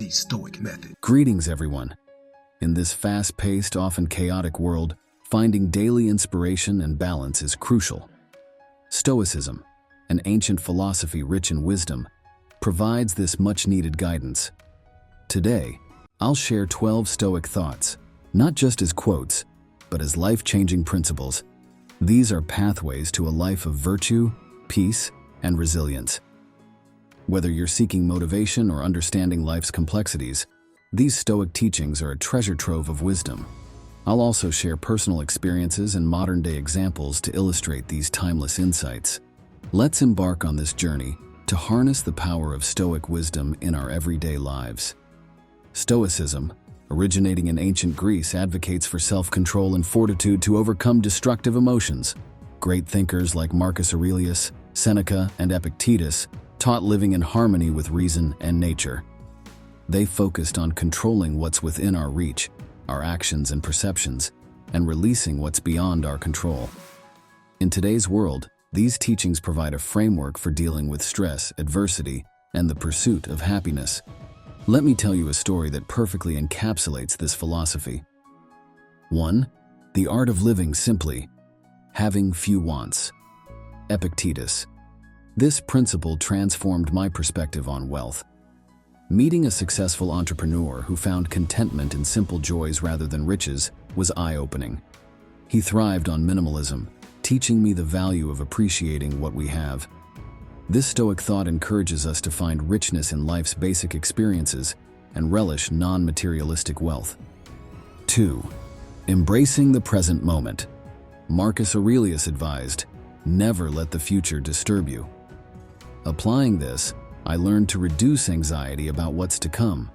The Stoic Method. Greetings, everyone. In this fast-paced, often chaotic world, finding daily inspiration and balance is crucial. Stoicism, an ancient philosophy rich in wisdom, provides this much-needed guidance. Today, I'll share 12 Stoic thoughts, not just as quotes, but as life-changing principles. These are pathways to a life of virtue, peace, and resilience. Whether you're seeking motivation or understanding life's complexities, these Stoic teachings are a treasure trove of wisdom. I'll also share personal experiences and modern-day examples to illustrate these timeless insights. Let's embark on this journey to harness the power of Stoic wisdom in our everyday lives. Stoicism, originating in ancient Greece, advocates for self-control and fortitude to overcome destructive emotions. Great thinkers like Marcus Aurelius, Seneca, and Epictetus taught living in harmony with reason and nature. They focused on controlling what's within our reach, our actions and perceptions, and releasing what's beyond our control. In today's world, these teachings provide a framework for dealing with stress, adversity, and the pursuit of happiness. Let me tell you a story that perfectly encapsulates this philosophy. 1. The art of living simply. Having few wants. Epictetus. This principle transformed my perspective on wealth. Meeting a successful entrepreneur who found contentment in simple joys rather than riches was eye-opening. He thrived on minimalism, teaching me the value of appreciating what we have. This Stoic thought encourages us to find richness in life's basic experiences and relish non-materialistic wealth. 2. Embracing the present moment. Marcus Aurelius advised, "Never let the future disturb you." Applying this, I learned to reduce anxiety about what's to come.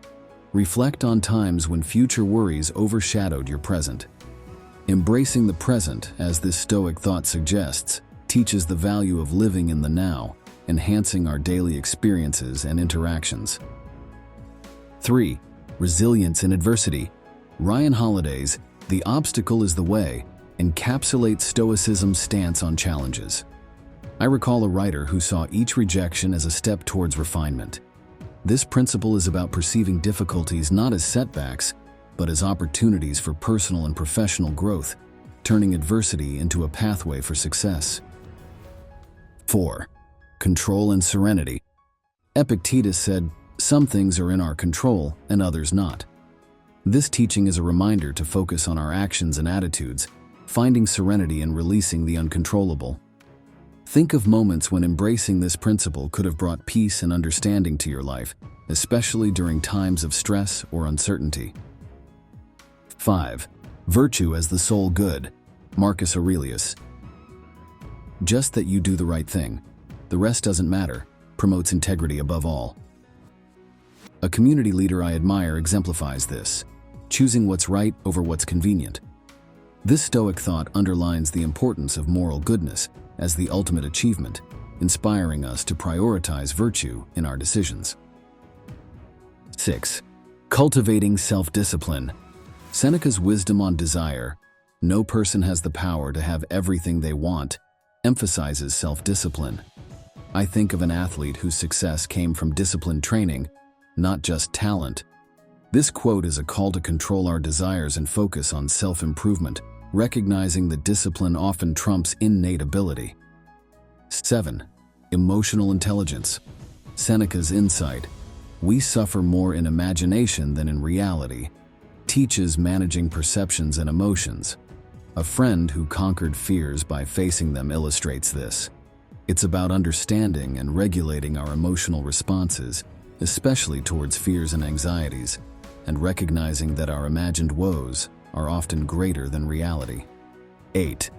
Reflect on times when future worries overshadowed your present. Embracing the present, as this Stoic thought suggests, teaches the value of living in the now, enhancing our daily experiences and interactions. 3. Resilience in adversity. Ryan Holiday's "The Obstacle is the Way" encapsulates Stoicism's stance on challenges. I recall a writer who saw each rejection as a step towards refinement. This principle is about perceiving difficulties not as setbacks, but as opportunities for personal and professional growth, turning adversity into a pathway for success. 4. Control and serenity. Epictetus said, "Some things are in our control and others not." This teaching is a reminder to focus on our actions and attitudes, finding serenity and releasing the uncontrollable. Think of moments when embracing this principle could have brought peace and understanding to your life, especially during times of stress or uncertainty. 5. Virtue as the sole good. Marcus Aurelius. "Just that you do the right thing. The rest doesn't matter," promotes integrity above all. A community leader I admire exemplifies this, choosing what's right over what's convenient. This Stoic thought underlines the importance of moral goodness as the ultimate achievement, inspiring us to prioritize virtue in our decisions. 6. Cultivating self-discipline. Seneca's wisdom on desire, "No person has the power to have everything they want," emphasizes self-discipline. I think of an athlete whose success came from disciplined training, not just talent. This quote is a call to control our desires and focus on self-improvement, recognizing that discipline often trumps innate ability. 7. Emotional intelligence. Seneca's insight, "We suffer more in imagination than in reality," teaches managing perceptions and emotions. A friend who conquered fears by facing them illustrates this. It's about understanding and regulating our emotional responses, especially towards fears and anxieties, and recognizing that our imagined woes are often greater than reality. 8.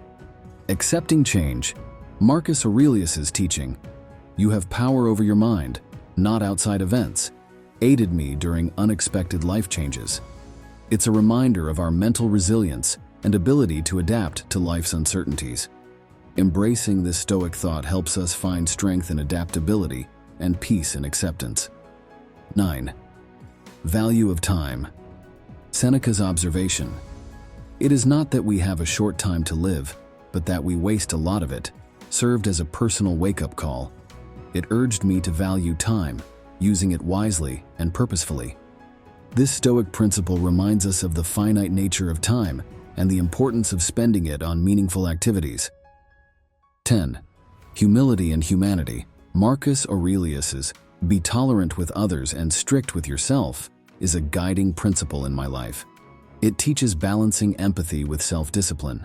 Accepting change. Marcus Aurelius's teaching, "You have power over your mind, not outside events," aided me during unexpected life changes. It's a reminder of our mental resilience and ability to adapt to life's uncertainties. Embracing this Stoic thought helps us find strength in adaptability and peace in acceptance. 9. Value of time. Seneca's observation, "It is not that we have a short time to live, but that we waste a lot of it," served as a personal wake-up call. It urged me to value time, using it wisely and purposefully. This Stoic principle reminds us of the finite nature of time and the importance of spending it on meaningful activities. 10. Humility and humanity. Marcus Aurelius's "Be tolerant with others and strict with yourself" is a guiding principle in my life. It teaches balancing empathy with self-discipline.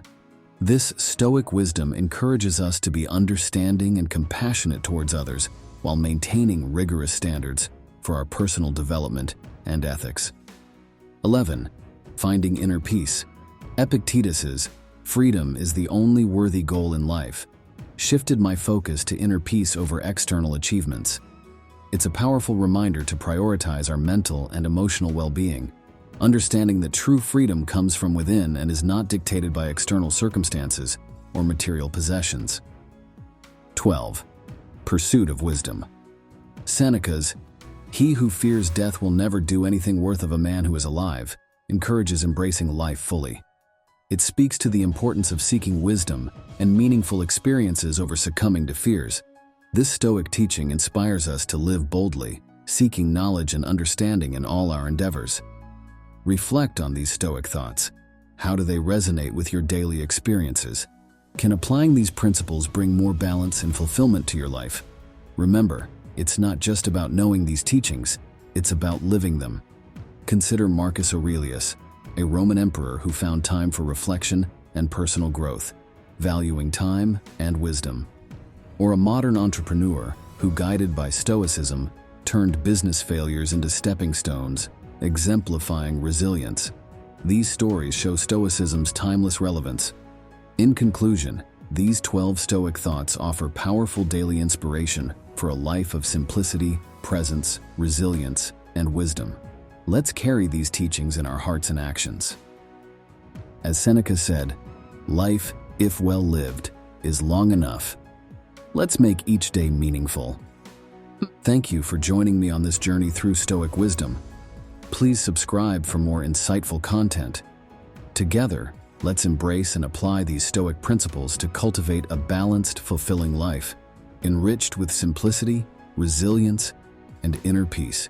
This Stoic wisdom encourages us to be understanding and compassionate towards others while maintaining rigorous standards for our personal development and ethics. 11. Finding inner peace. Epictetus's "Freedom is the only worthy goal in life" shifted my focus to inner peace over external achievements. It's a powerful reminder to prioritize our mental and emotional well-being, understanding that true freedom comes from within and is not dictated by external circumstances or material possessions. 12. Pursuit of wisdom. Seneca's "He who fears death will never do anything worth of a man who is alive" encourages embracing life fully. It speaks to the importance of seeking wisdom and meaningful experiences over succumbing to fears. This Stoic teaching inspires us to live boldly, seeking knowledge and understanding in all our endeavors. Reflect on these Stoic thoughts. How do they resonate with your daily experiences? Can applying these principles bring more balance and fulfillment to your life? Remember, it's not just about knowing these teachings, it's about living them. Consider Marcus Aurelius, a Roman emperor who found time for reflection and personal growth, valuing time and wisdom. Or a modern entrepreneur who, guided by Stoicism, turned business failures into stepping stones, exemplifying resilience. These stories show Stoicism's timeless relevance. In conclusion, these 12 Stoic thoughts offer powerful daily inspiration for a life of simplicity, presence, resilience, and wisdom. Let's carry these teachings in our hearts and actions. As Seneca said, "Life, if well lived, is long enough." Let's make each day meaningful. Thank you for joining me on this journey through Stoic wisdom. Please subscribe for more insightful content. Together, let's embrace and apply these Stoic principles to cultivate a balanced, fulfilling life, enriched with simplicity, resilience, and inner peace.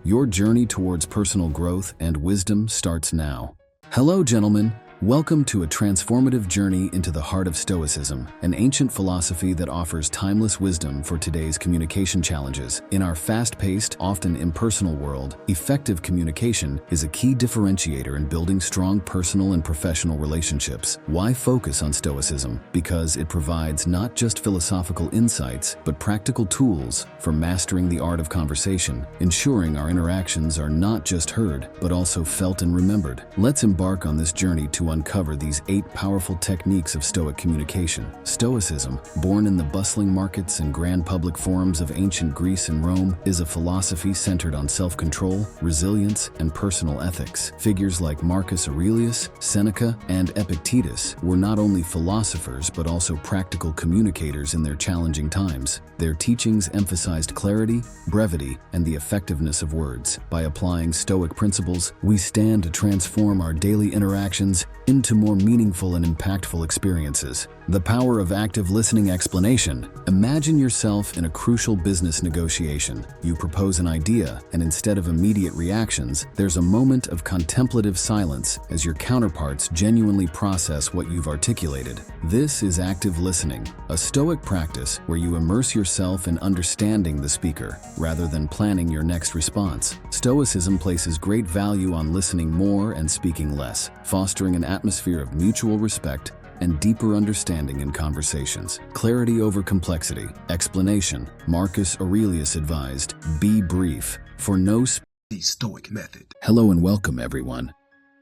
Your journey towards personal growth and wisdom starts now. Hello, gentlemen. Welcome to a transformative journey into the heart of Stoicism, an ancient philosophy that offers timeless wisdom for today's communication challenges. In our fast-paced, often impersonal world, effective communication is a key differentiator in building strong personal and professional relationships. Why focus on Stoicism? Because it provides not just philosophical insights, but practical tools for mastering the art of conversation, ensuring our interactions are not just heard, but also felt and remembered. Let's embark on this journey to uncover these 8 powerful techniques of Stoic communication. Stoicism, born in the bustling markets and grand public forums of ancient Greece and Rome, is a philosophy centered on self-control, resilience, and personal ethics. Figures like Marcus Aurelius, Seneca, and Epictetus were not only philosophers but also practical communicators in their challenging times. Their teachings emphasized clarity, brevity, and the effectiveness of words. By applying Stoic principles, we stand to transform our daily interactions into more meaningful and impactful experiences. The power of active listening explanation. Imagine yourself in a crucial business negotiation. You propose an idea, and instead of immediate reactions, there's a moment of contemplative silence as your counterparts genuinely process what you've articulated. This is active listening, a Stoic practice where you immerse yourself in understanding the speaker rather than planning your next response. Stoicism places great value on listening more and speaking less, fostering an atmosphere of mutual respect and deeper understanding in conversations. Clarity over complexity. Explanation. Marcus Aurelius advised, "Be brief, for no The Stoic method. Hello and welcome, everyone.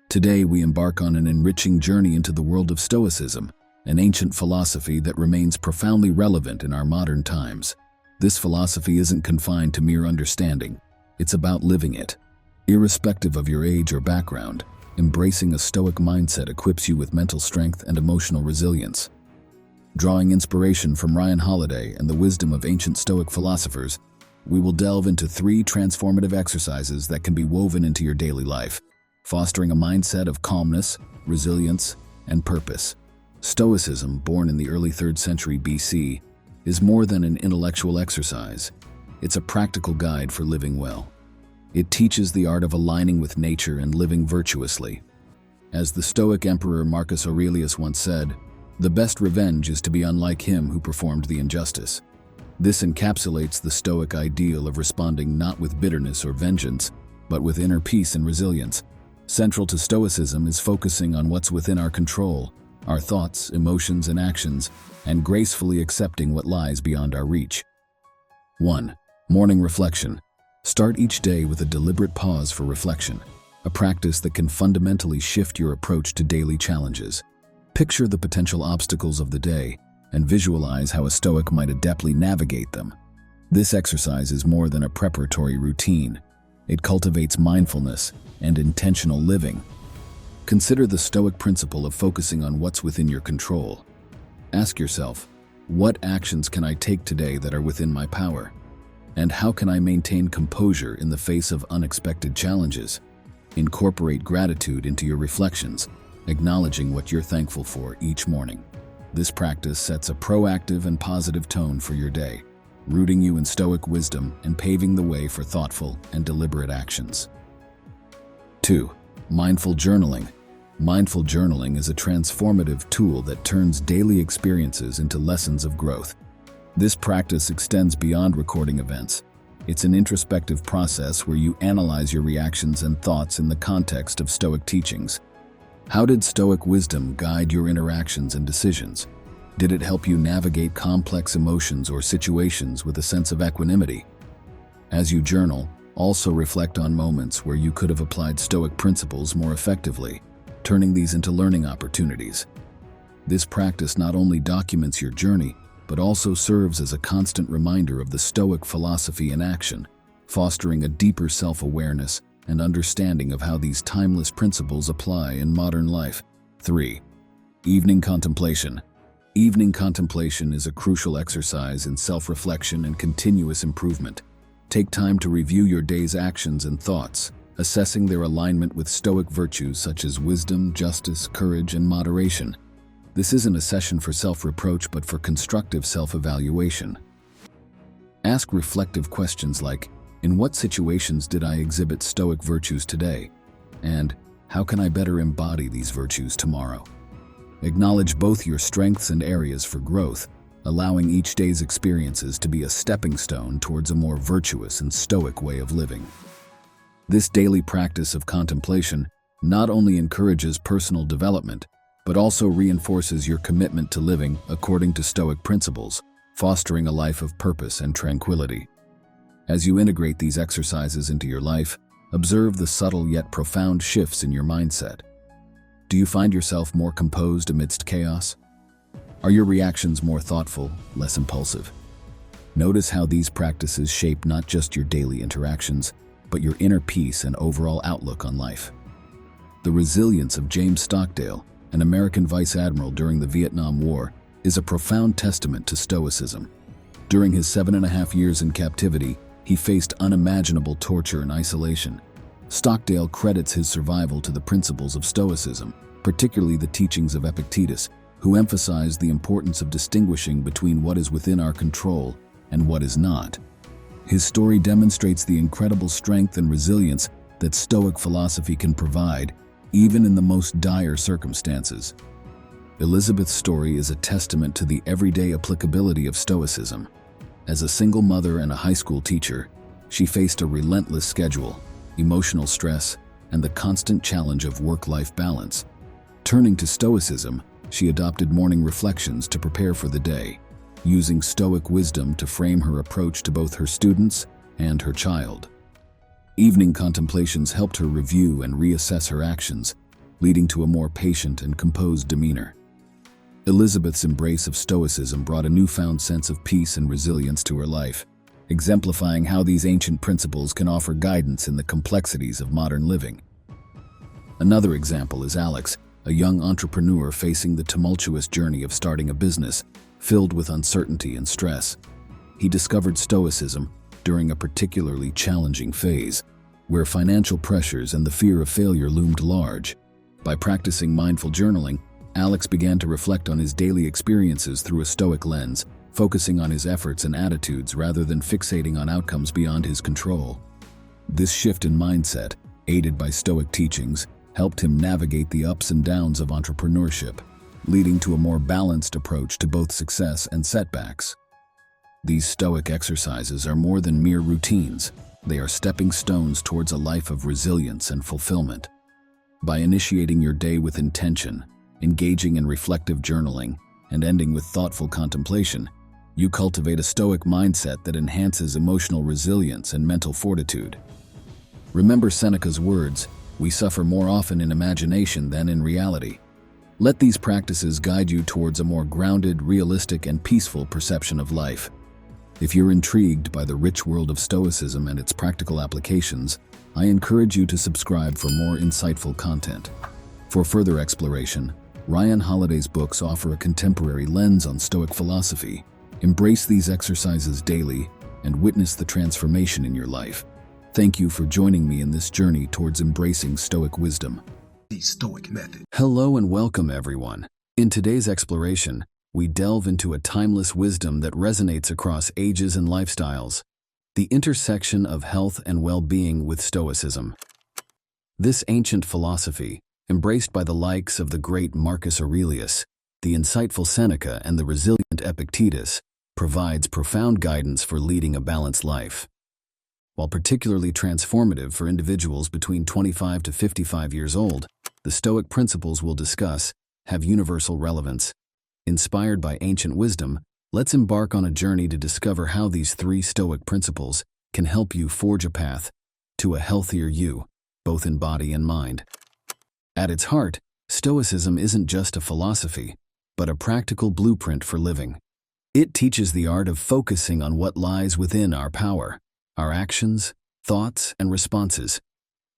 Today we embark on an enriching journey into the world of Stoicism, an ancient philosophy that remains profoundly relevant in our modern times. This philosophy isn't confined to mere understanding. It's about living it. Irrespective of your age or background, embracing a Stoic mindset equips you with mental strength and emotional resilience. Drawing inspiration from Ryan Holiday and the wisdom of ancient Stoic philosophers, we will delve into 3 transformative exercises that can be woven into your daily life, fostering a mindset of calmness, resilience, and purpose. Stoicism, born in the early 3rd century BC, is more than an intellectual exercise. It's a practical guide for living well. It teaches the art of aligning with nature and living virtuously. As the Stoic emperor Marcus Aurelius once said, "The best revenge is to be unlike him who performed the injustice." This encapsulates the Stoic ideal of responding not with bitterness or vengeance, but with inner peace and resilience. Central to Stoicism is focusing on what's within our control, our thoughts, emotions, and actions, and gracefully accepting what lies beyond our reach. 1. Morning reflection. Start each day with a deliberate pause for reflection, a practice that can fundamentally shift your approach to daily challenges. Picture the potential obstacles of the day and visualize how a Stoic might adeptly navigate them. This exercise is more than a preparatory routine. It cultivates mindfulness and intentional living. Consider the Stoic principle of focusing on what's within your control. Ask yourself, what actions can I take today that are within my power? And how can I maintain composure in the face of unexpected challenges? Incorporate gratitude into your reflections, acknowledging what you're thankful for each morning. This practice sets a proactive and positive tone for your day, rooting you in Stoic wisdom and paving the way for thoughtful and deliberate actions. 2. Mindful journaling. Mindful journaling is a transformative tool that turns daily experiences into lessons of growth. This practice extends beyond recording events. It's an introspective process where you analyze your reactions and thoughts in the context of Stoic teachings. How did Stoic wisdom guide your interactions and decisions? Did it help you navigate complex emotions or situations with a sense of equanimity? As you journal, also reflect on moments where you could have applied Stoic principles more effectively, turning these into learning opportunities. This practice not only documents your journey, but also serves as a constant reminder of the Stoic philosophy in action, fostering a deeper self-awareness and understanding of how these timeless principles apply in modern life. 3. Evening contemplation. Evening contemplation is a crucial exercise in self-reflection and continuous improvement. Take time to review your day's actions and thoughts, assessing their alignment with Stoic virtues such as wisdom, justice, courage, and moderation. This isn't a session for self-reproach, but for constructive self-evaluation. Ask reflective questions like, in what situations did I exhibit Stoic virtues today? And how can I better embody these virtues tomorrow? Acknowledge both your strengths and areas for growth, allowing each day's experiences to be a stepping stone towards a more virtuous and Stoic way of living. This daily practice of contemplation not only encourages personal development, but also reinforces your commitment to living according to Stoic principles, fostering a life of purpose and tranquility. As you integrate these exercises into your life, observe the subtle yet profound shifts in your mindset. Do you find yourself more composed amidst chaos? Are your reactions more thoughtful, less impulsive? Notice how these practices shape not just your daily interactions, but your inner peace and overall outlook on life. The resilience of James Stockdale, an American vice admiral during the Vietnam War, is a profound testament to Stoicism. During his 7.5 years in captivity, he faced unimaginable torture and isolation. Stockdale credits his survival to the principles of Stoicism, particularly the teachings of Epictetus, who emphasized the importance of distinguishing between what is within our control and what is not. His story demonstrates the incredible strength and resilience that Stoic philosophy can provide, even in the most dire circumstances. Elizabeth's story is a testament to the everyday applicability of Stoicism. As a single mother and a high school teacher, she faced a relentless schedule, emotional stress, and the constant challenge of work-life balance. Turning to Stoicism, she adopted morning reflections to prepare for the day, using Stoic wisdom to frame her approach to both her students and her child. Evening contemplations helped her review and reassess her actions, leading to a more patient and composed demeanor. Elizabeth's embrace of Stoicism brought a newfound sense of peace and resilience to her life, exemplifying how these ancient principles can offer guidance in the complexities of modern living. Another example is Alex, a young entrepreneur facing the tumultuous journey of starting a business, filled with uncertainty and stress. He discovered Stoicism during a particularly challenging phase, where financial pressures and the fear of failure loomed large. By practicing mindful journaling, Alex began to reflect on his daily experiences through a Stoic lens, focusing on his efforts and attitudes rather than fixating on outcomes beyond his control. This shift in mindset, aided by Stoic teachings, helped him navigate the ups and downs of entrepreneurship, leading to a more balanced approach to both success and setbacks. These Stoic exercises are more than mere routines. They are stepping stones towards a life of resilience and fulfillment. By initiating your day with intention, engaging in reflective journaling, and ending with thoughtful contemplation, you cultivate a Stoic mindset that enhances emotional resilience and mental fortitude. Remember Seneca's words, "We suffer more often in imagination than in reality." Let these practices guide you towards a more grounded, realistic, and peaceful perception of life. If you're intrigued by the rich world of Stoicism and its practical applications, I encourage you to subscribe for more insightful content. For further exploration, Ryan Holiday's books offer a contemporary lens on Stoic philosophy. Embrace these exercises daily and witness the transformation in your life. Thank you for joining me in this journey towards embracing Stoic wisdom. The Stoic Method. Hello and welcome, everyone. In today's exploration, we delve into a timeless wisdom that resonates across ages and lifestyles, the intersection of health and well-being with Stoicism. This ancient philosophy, embraced by the likes of the great Marcus Aurelius, the insightful Seneca, and the resilient Epictetus, provides profound guidance for leading a balanced life. While particularly transformative for individuals between 25 to 55 years old, the Stoic principles we'll discuss have universal relevance. Inspired by ancient wisdom, let's embark on a journey to discover how these three Stoic principles can help you forge a path to a healthier you, both in body and mind. At its heart, Stoicism isn't just a philosophy, but a practical blueprint for living. It teaches the art of focusing on what lies within our power, our actions, thoughts, and responses,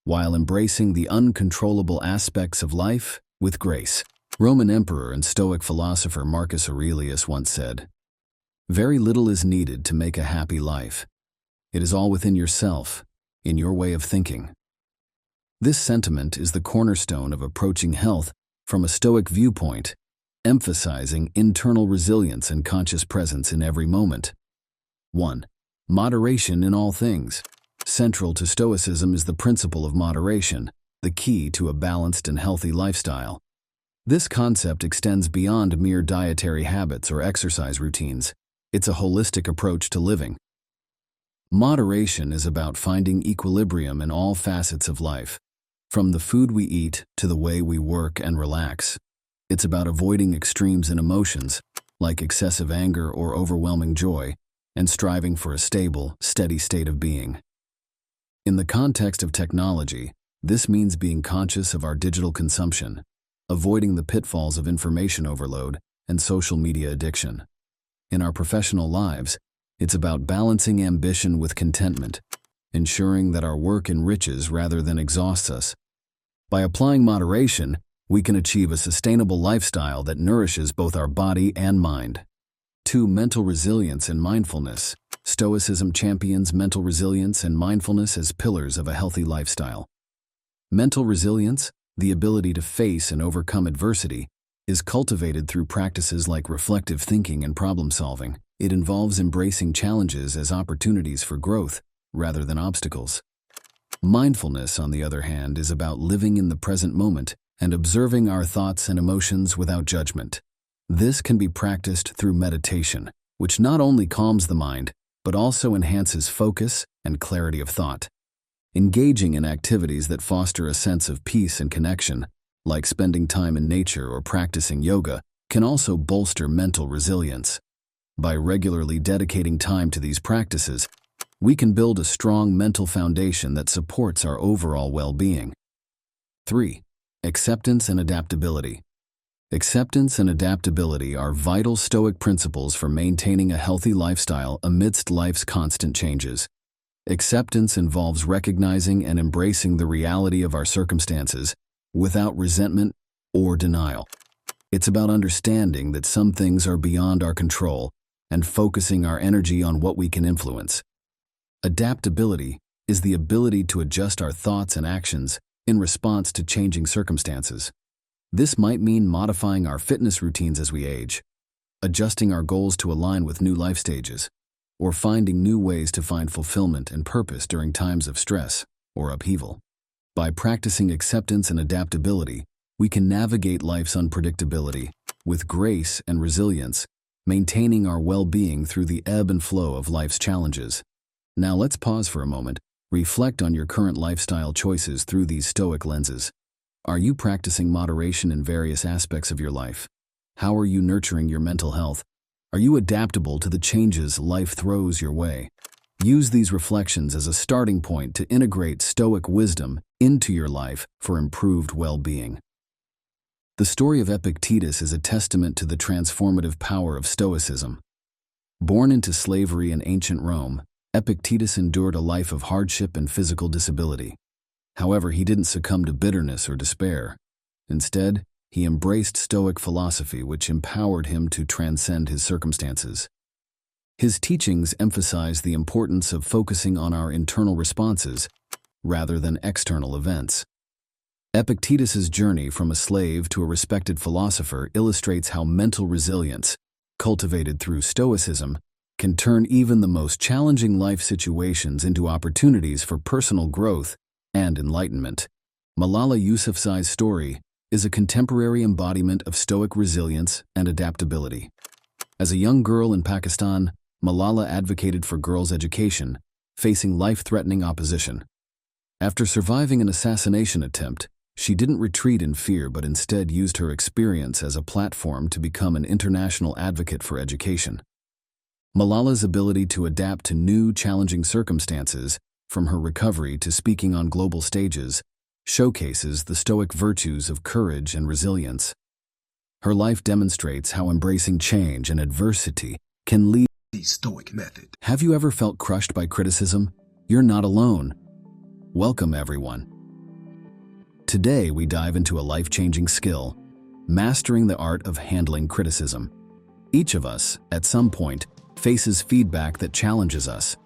while embracing the uncontrollable aspects of life with grace. Roman emperor and Stoic philosopher Marcus Aurelius once said, "Very little is needed to make a happy life. It is all within yourself, in your way of thinking." This sentiment is the cornerstone of approaching health from a Stoic viewpoint, emphasizing internal resilience and conscious presence in every moment. 1. Moderation in all things. Central to Stoicism is the principle of moderation, the key to a balanced and healthy lifestyle. This concept extends beyond mere dietary habits or exercise routines. It's a holistic approach to living. Moderation is about finding equilibrium in all facets of life, from the food we eat to the way we work and relax. It's about avoiding extremes in emotions, like excessive anger or overwhelming joy, and striving for a stable, steady state of being. In the context of technology, this means being conscious of our digital consumption, avoiding the pitfalls of information overload and social media addiction. In our professional lives, it's about balancing ambition with contentment, ensuring that our work enriches rather than exhausts us. By applying moderation, we can achieve a sustainable lifestyle that nourishes both our body and mind. 2. Mental resilience and mindfulness. Stoicism champions mental resilience and mindfulness as pillars of a healthy lifestyle. Mental resilience, the ability to face and overcome adversity, is cultivated through practices like reflective thinking and problem solving. It involves embracing challenges as opportunities for growth rather than obstacles. Mindfulness, on the other hand, is about living in the present moment and observing our thoughts and emotions without judgment. This can be practiced through meditation, which not only calms the mind, but also enhances focus and clarity of thought. Engaging in activities that foster a sense of peace and connection, like spending time in nature or practicing yoga, can also bolster mental resilience. By regularly dedicating time to these practices, we can build a strong mental foundation that supports our overall well-being. 3. Acceptance and adaptability. Acceptance and adaptability are vital Stoic principles for maintaining a healthy lifestyle amidst life's constant changes. Acceptance involves recognizing and embracing the reality of our circumstances without resentment or denial. It's about understanding that some things are beyond our control and focusing our energy on what we can influence. Adaptability is the ability to adjust our thoughts and actions in response to changing circumstances. This might mean modifying our fitness routines as we age, adjusting our goals to align with new life stages, or finding new ways to find fulfillment and purpose during times of stress or upheaval. By practicing acceptance and adaptability, we can navigate life's unpredictability with grace and resilience, maintaining our well-being through the ebb and flow of life's challenges. Now let's pause for a moment, reflect on your current lifestyle choices through these Stoic lenses. Are you practicing moderation in various aspects of your life? How are you nurturing your mental health? Are you adaptable to the changes life throws your way? Use these reflections as a starting point to integrate Stoic wisdom into your life for improved well-being. The story of Epictetus is a testament to the transformative power of Stoicism. Born into slavery in ancient Rome, Epictetus endured a life of hardship and physical disability. However, he didn't succumb to bitterness or despair. Instead, he embraced Stoic philosophy, which empowered him to transcend his circumstances. His teachings emphasize the importance of focusing on our internal responses rather than external events. Epictetus's journey from a slave to a respected philosopher illustrates how mental resilience, cultivated through Stoicism, can turn even the most challenging life situations into opportunities for personal growth and enlightenment. Malala Yousafzai's story is a contemporary embodiment of Stoic resilience and adaptability. As a young girl in Pakistan, Malala advocated for girls' education, facing life-threatening opposition. After surviving an assassination attempt, she didn't retreat in fear but instead used her experience as a platform to become an international advocate for education. Malala's ability to adapt to new, challenging circumstances, from her recovery to speaking on global stages, showcases the Stoic virtues of courage and resilience. Her life demonstrates how embracing change and adversity can lead to the Stoic method. Have you ever felt crushed by criticism? You're not alone. Welcome, everyone. Today, we dive into a life-changing skill, mastering the art of handling criticism. Each of us, at some point, faces feedback that challenges us.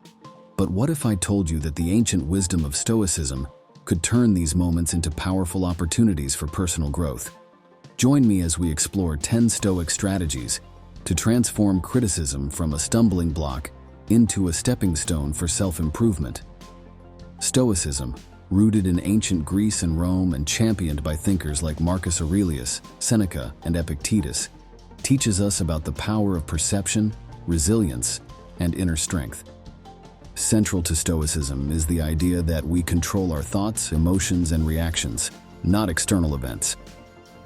But what if I told you that the ancient wisdom of Stoicism could turn these moments into powerful opportunities for personal growth? Join me as we explore 10 Stoic strategies to transform criticism from a stumbling block into a stepping stone for self-improvement. Stoicism, rooted in ancient Greece and Rome and championed by thinkers like Marcus Aurelius, Seneca, and Epictetus, teaches us about the power of perception, resilience, and inner strength. Central to Stoicism is the idea that we control our thoughts, emotions, and reactions, not external events.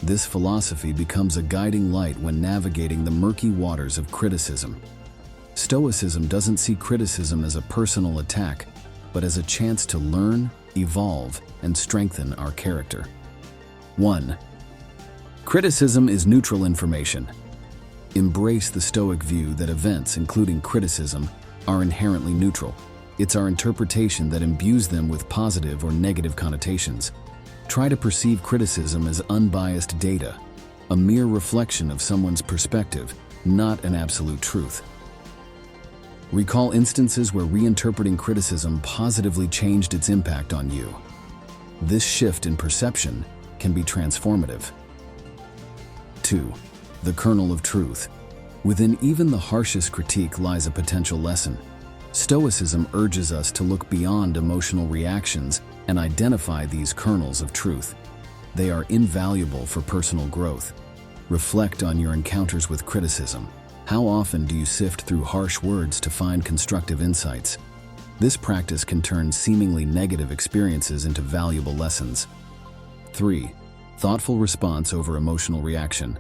This philosophy becomes a guiding light when navigating the murky waters of criticism. Stoicism doesn't see criticism as a personal attack, but as a chance to learn, evolve, and strengthen our character. 1. Criticism is neutral information. Embrace the Stoic view that events, including criticism, are inherently neutral. It's our interpretation that imbues them with positive or negative connotations. Try to perceive criticism as unbiased data, a mere reflection of someone's perspective, not an absolute truth. Recall instances where reinterpreting criticism positively changed its impact on you. This shift in perception can be transformative. 2. The Kernel of Truth. Within even the harshest critique lies a potential lesson. Stoicism urges us to look beyond emotional reactions and identify these kernels of truth. They are invaluable for personal growth. Reflect on your encounters with criticism. How often do you sift through harsh words to find constructive insights? This practice can turn seemingly negative experiences into valuable lessons. 3. Thoughtful response over emotional reaction.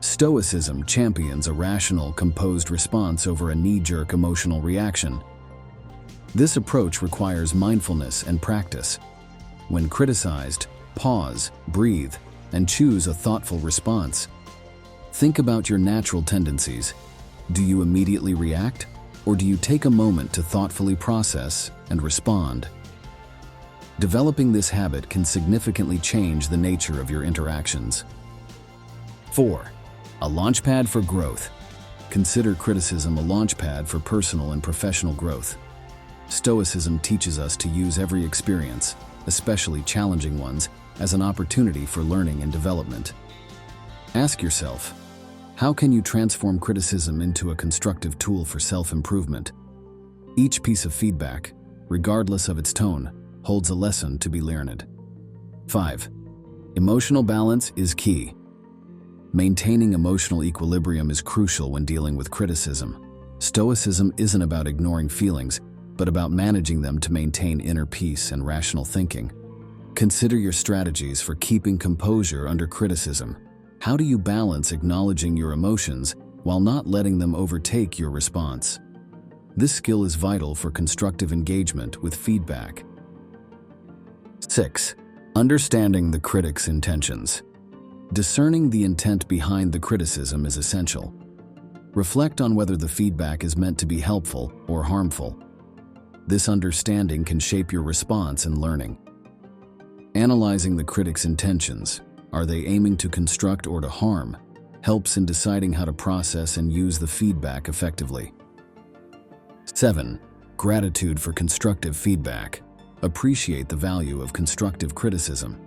Stoicism champions a rational, composed response over a knee-jerk emotional reaction. This approach requires mindfulness and practice. When criticized, pause, breathe, and choose a thoughtful response. Think about your natural tendencies. Do you immediately react, or do you take a moment to thoughtfully process and respond? Developing this habit can significantly change the nature of your interactions. 4. A launchpad for growth. Consider criticism a launchpad for personal and professional growth. Stoicism teaches us to use every experience, especially challenging ones, as an opportunity for learning and development. Ask yourself, how can you transform criticism into a constructive tool for self-improvement? Each piece of feedback, regardless of its tone, holds a lesson to be learned. 5. Emotional balance is key. Maintaining emotional equilibrium is crucial when dealing with criticism. Stoicism isn't about ignoring feelings, but about managing them to maintain inner peace and rational thinking. Consider your strategies for keeping composure under criticism. How do you balance acknowledging your emotions while not letting them overtake your response? This skill is vital for constructive engagement with feedback. 6. Understanding the critic's intentions. Discerning the intent behind the criticism is essential. Reflect on whether the feedback is meant to be helpful or harmful. This understanding can shape your response and learning. Analyzing the critic's intentions, are they aiming to construct or to harm, helps in deciding how to process and use the feedback effectively. 7. Gratitude for constructive feedback. Appreciate the value of constructive criticism.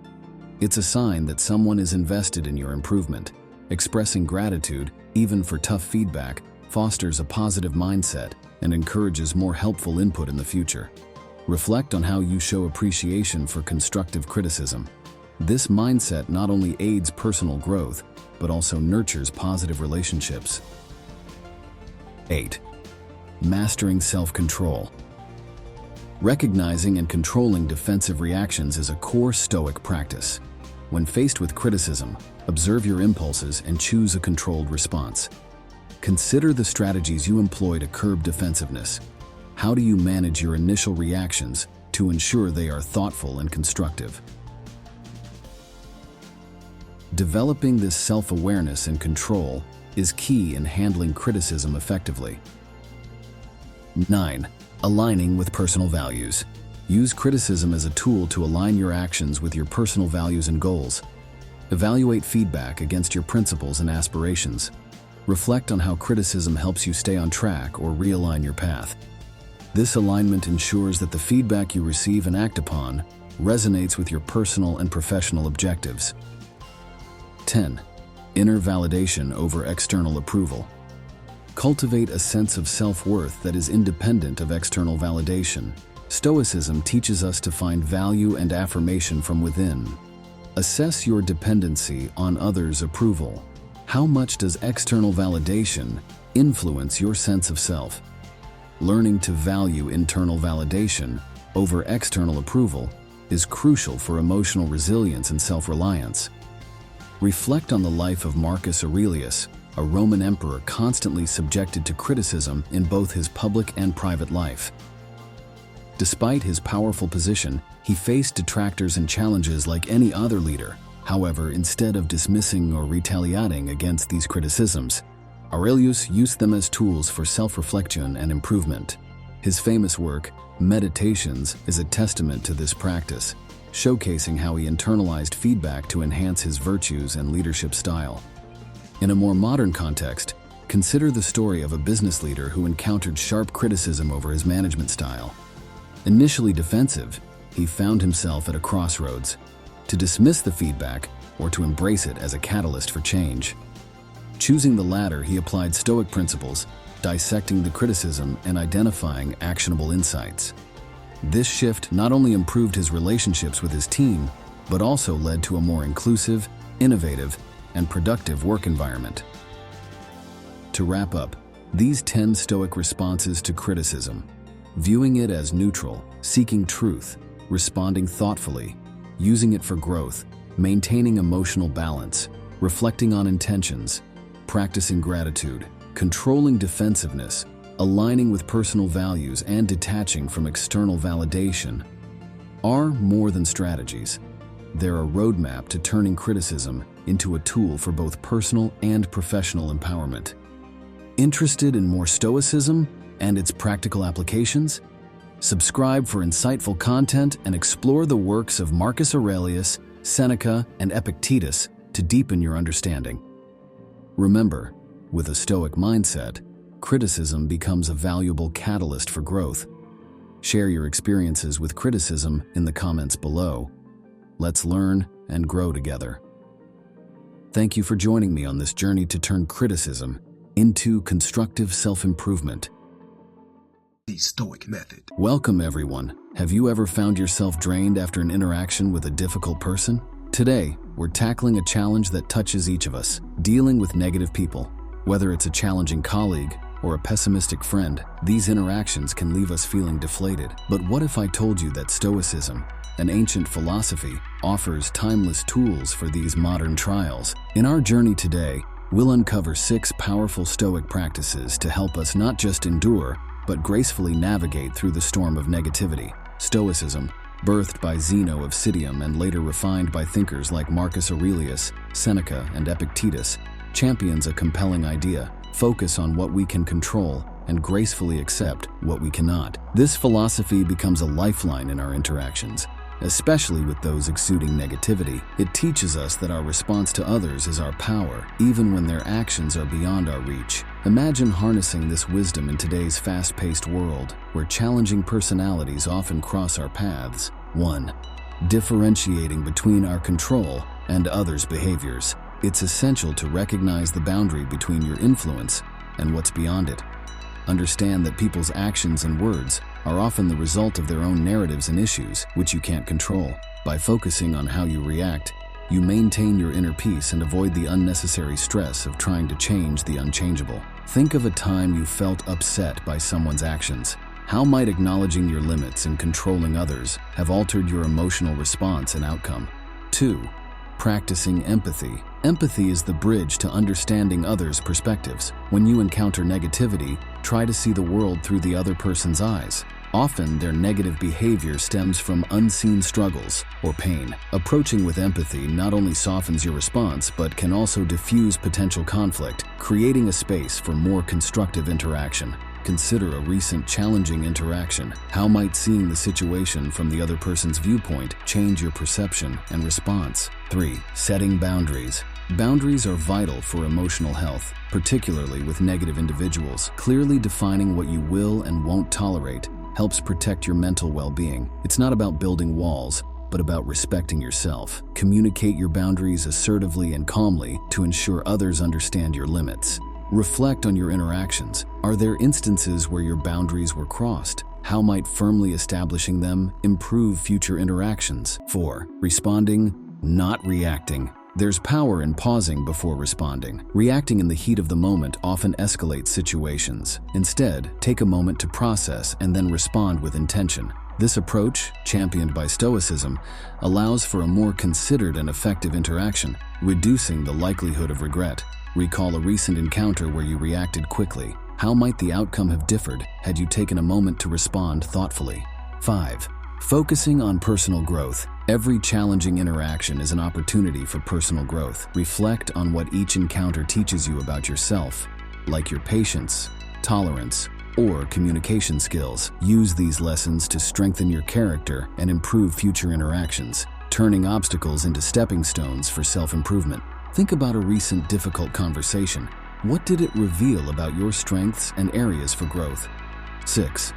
It's a sign that someone is invested in your improvement. Expressing gratitude, even for tough feedback, fosters a positive mindset and encourages more helpful input in the future. Reflect on how you show appreciation for constructive criticism. This mindset not only aids personal growth, but also nurtures positive relationships. 8. Mastering self-control. Recognizing and controlling defensive reactions is a core Stoic practice. When faced with criticism, observe your impulses and choose a controlled response. Consider the strategies you employ to curb defensiveness. How do you manage your initial reactions to ensure they are thoughtful and constructive? Developing this self-awareness and control is key in handling criticism effectively. 9. Aligning with personal values. Use criticism as a tool to align your actions with your personal values and goals. Evaluate feedback against your principles and aspirations. Reflect on how criticism helps you stay on track or realign your path. This alignment ensures that the feedback you receive and act upon resonates with your personal and professional objectives. 10. Inner validation over external approval. Cultivate a sense of self-worth that is independent of external validation. Stoicism teaches us to find value and affirmation from within. Assess your dependency on others' approval. How much does external validation influence your sense of self? Learning to value internal validation over external approval is crucial for emotional resilience and self-reliance. Reflect on the life of Marcus Aurelius, a Roman emperor constantly subjected to criticism in both his public and private life. Despite his powerful position, he faced detractors and challenges like any other leader. However, instead of dismissing or retaliating against these criticisms, Aurelius used them as tools for self-reflection and improvement. His famous work, Meditations, is a testament to this practice, showcasing how he internalized feedback to enhance his virtues and leadership style. In a more modern context, consider the story of a business leader who encountered sharp criticism over his management style. Initially defensive, he found himself at a crossroads: to dismiss the feedback or to embrace it as a catalyst for change. Choosing the latter, he applied Stoic principles, dissecting the criticism and identifying actionable insights. This shift not only improved his relationships with his team, but also led to a more inclusive, innovative, and productive work environment. To wrap up, these 10 Stoic responses to criticism: viewing it as neutral, seeking truth, responding thoughtfully, using it for growth, maintaining emotional balance, reflecting on intentions, practicing gratitude, controlling defensiveness, aligning with personal values, and detaching from external validation are more than strategies. They're a roadmap to turning criticism into a tool for both personal and professional empowerment. Interested in more Stoicism and its practical applications? Subscribe for insightful content and explore the works of Marcus Aurelius, Seneca, and Epictetus to deepen your understanding. Remember, with a Stoic mindset, criticism becomes a valuable catalyst for growth. Share your experiences with criticism in the comments below. Let's learn and grow together. Thank you for joining me on this journey to turn criticism into constructive self-improvement. The Stoic method. Welcome, everyone. Have you ever found yourself drained after an interaction with a difficult person? Today, we're tackling a challenge that touches each of us, dealing with negative people. Whether it's a challenging colleague or a pessimistic friend, these interactions can leave us feeling deflated. But what if I told you that Stoicism, an ancient philosophy, offers timeless tools for these modern trials? In our journey today, we'll uncover 6 powerful Stoic practices to help us not just endure, but gracefully navigate through the storm of negativity. Stoicism, birthed by Zeno of Citium and later refined by thinkers like Marcus Aurelius, Seneca, and Epictetus, champions a compelling idea: focus on what we can control and gracefully accept what we cannot. This philosophy becomes a lifeline in our interactions, especially with those exuding negativity. It teaches us that our response to others is our power, even when their actions are beyond our reach. Imagine harnessing this wisdom in today's fast-paced world, where challenging personalities often cross our paths. 1. Differentiating between our control and others' behaviors. It's essential to recognize the boundary between your influence and what's beyond it. Understand that people's actions and words are often the result of their own narratives and issues, which you can't control. By focusing on how you react, you maintain your inner peace and avoid the unnecessary stress of trying to change the unchangeable. Think of a time you felt upset by someone's actions. How might acknowledging your limits and controlling others have altered your emotional response and outcome? 2. Practicing empathy. Empathy is the bridge to understanding others' perspectives. When you encounter negativity, try to see the world through the other person's eyes. Often, their negative behavior stems from unseen struggles or pain. Approaching with empathy not only softens your response, but can also diffuse potential conflict, creating a space for more constructive interaction. Consider a recent challenging interaction. How might seeing the situation from the other person's viewpoint change your perception and response? 3. Setting boundaries. Boundaries are vital for emotional health, particularly with negative individuals. Clearly defining what you will and won't tolerate helps protect your mental well-being. It's not about building walls, but about respecting yourself. Communicate your boundaries assertively and calmly to ensure others understand your limits. Reflect on your interactions. Are there instances where your boundaries were crossed? How might firmly establishing them improve future interactions? 4. Responding, not reacting. There's power in pausing before responding. Reacting in the heat of the moment often escalates situations. Instead, take a moment to process and then respond with intention. This approach, championed by Stoicism, allows for a more considered and effective interaction, reducing the likelihood of regret. Recall a recent encounter where you reacted quickly. How might the outcome have differed had you taken a moment to respond thoughtfully? 5. Focusing on personal growth. Every challenging interaction is an opportunity for personal growth. Reflect on what each encounter teaches you about yourself, like your patience, tolerance, or communication skills. Use these lessons to strengthen your character and improve future interactions, turning obstacles into stepping stones for self-improvement. Think about a recent difficult conversation. What did it reveal about your strengths and areas for growth? 6.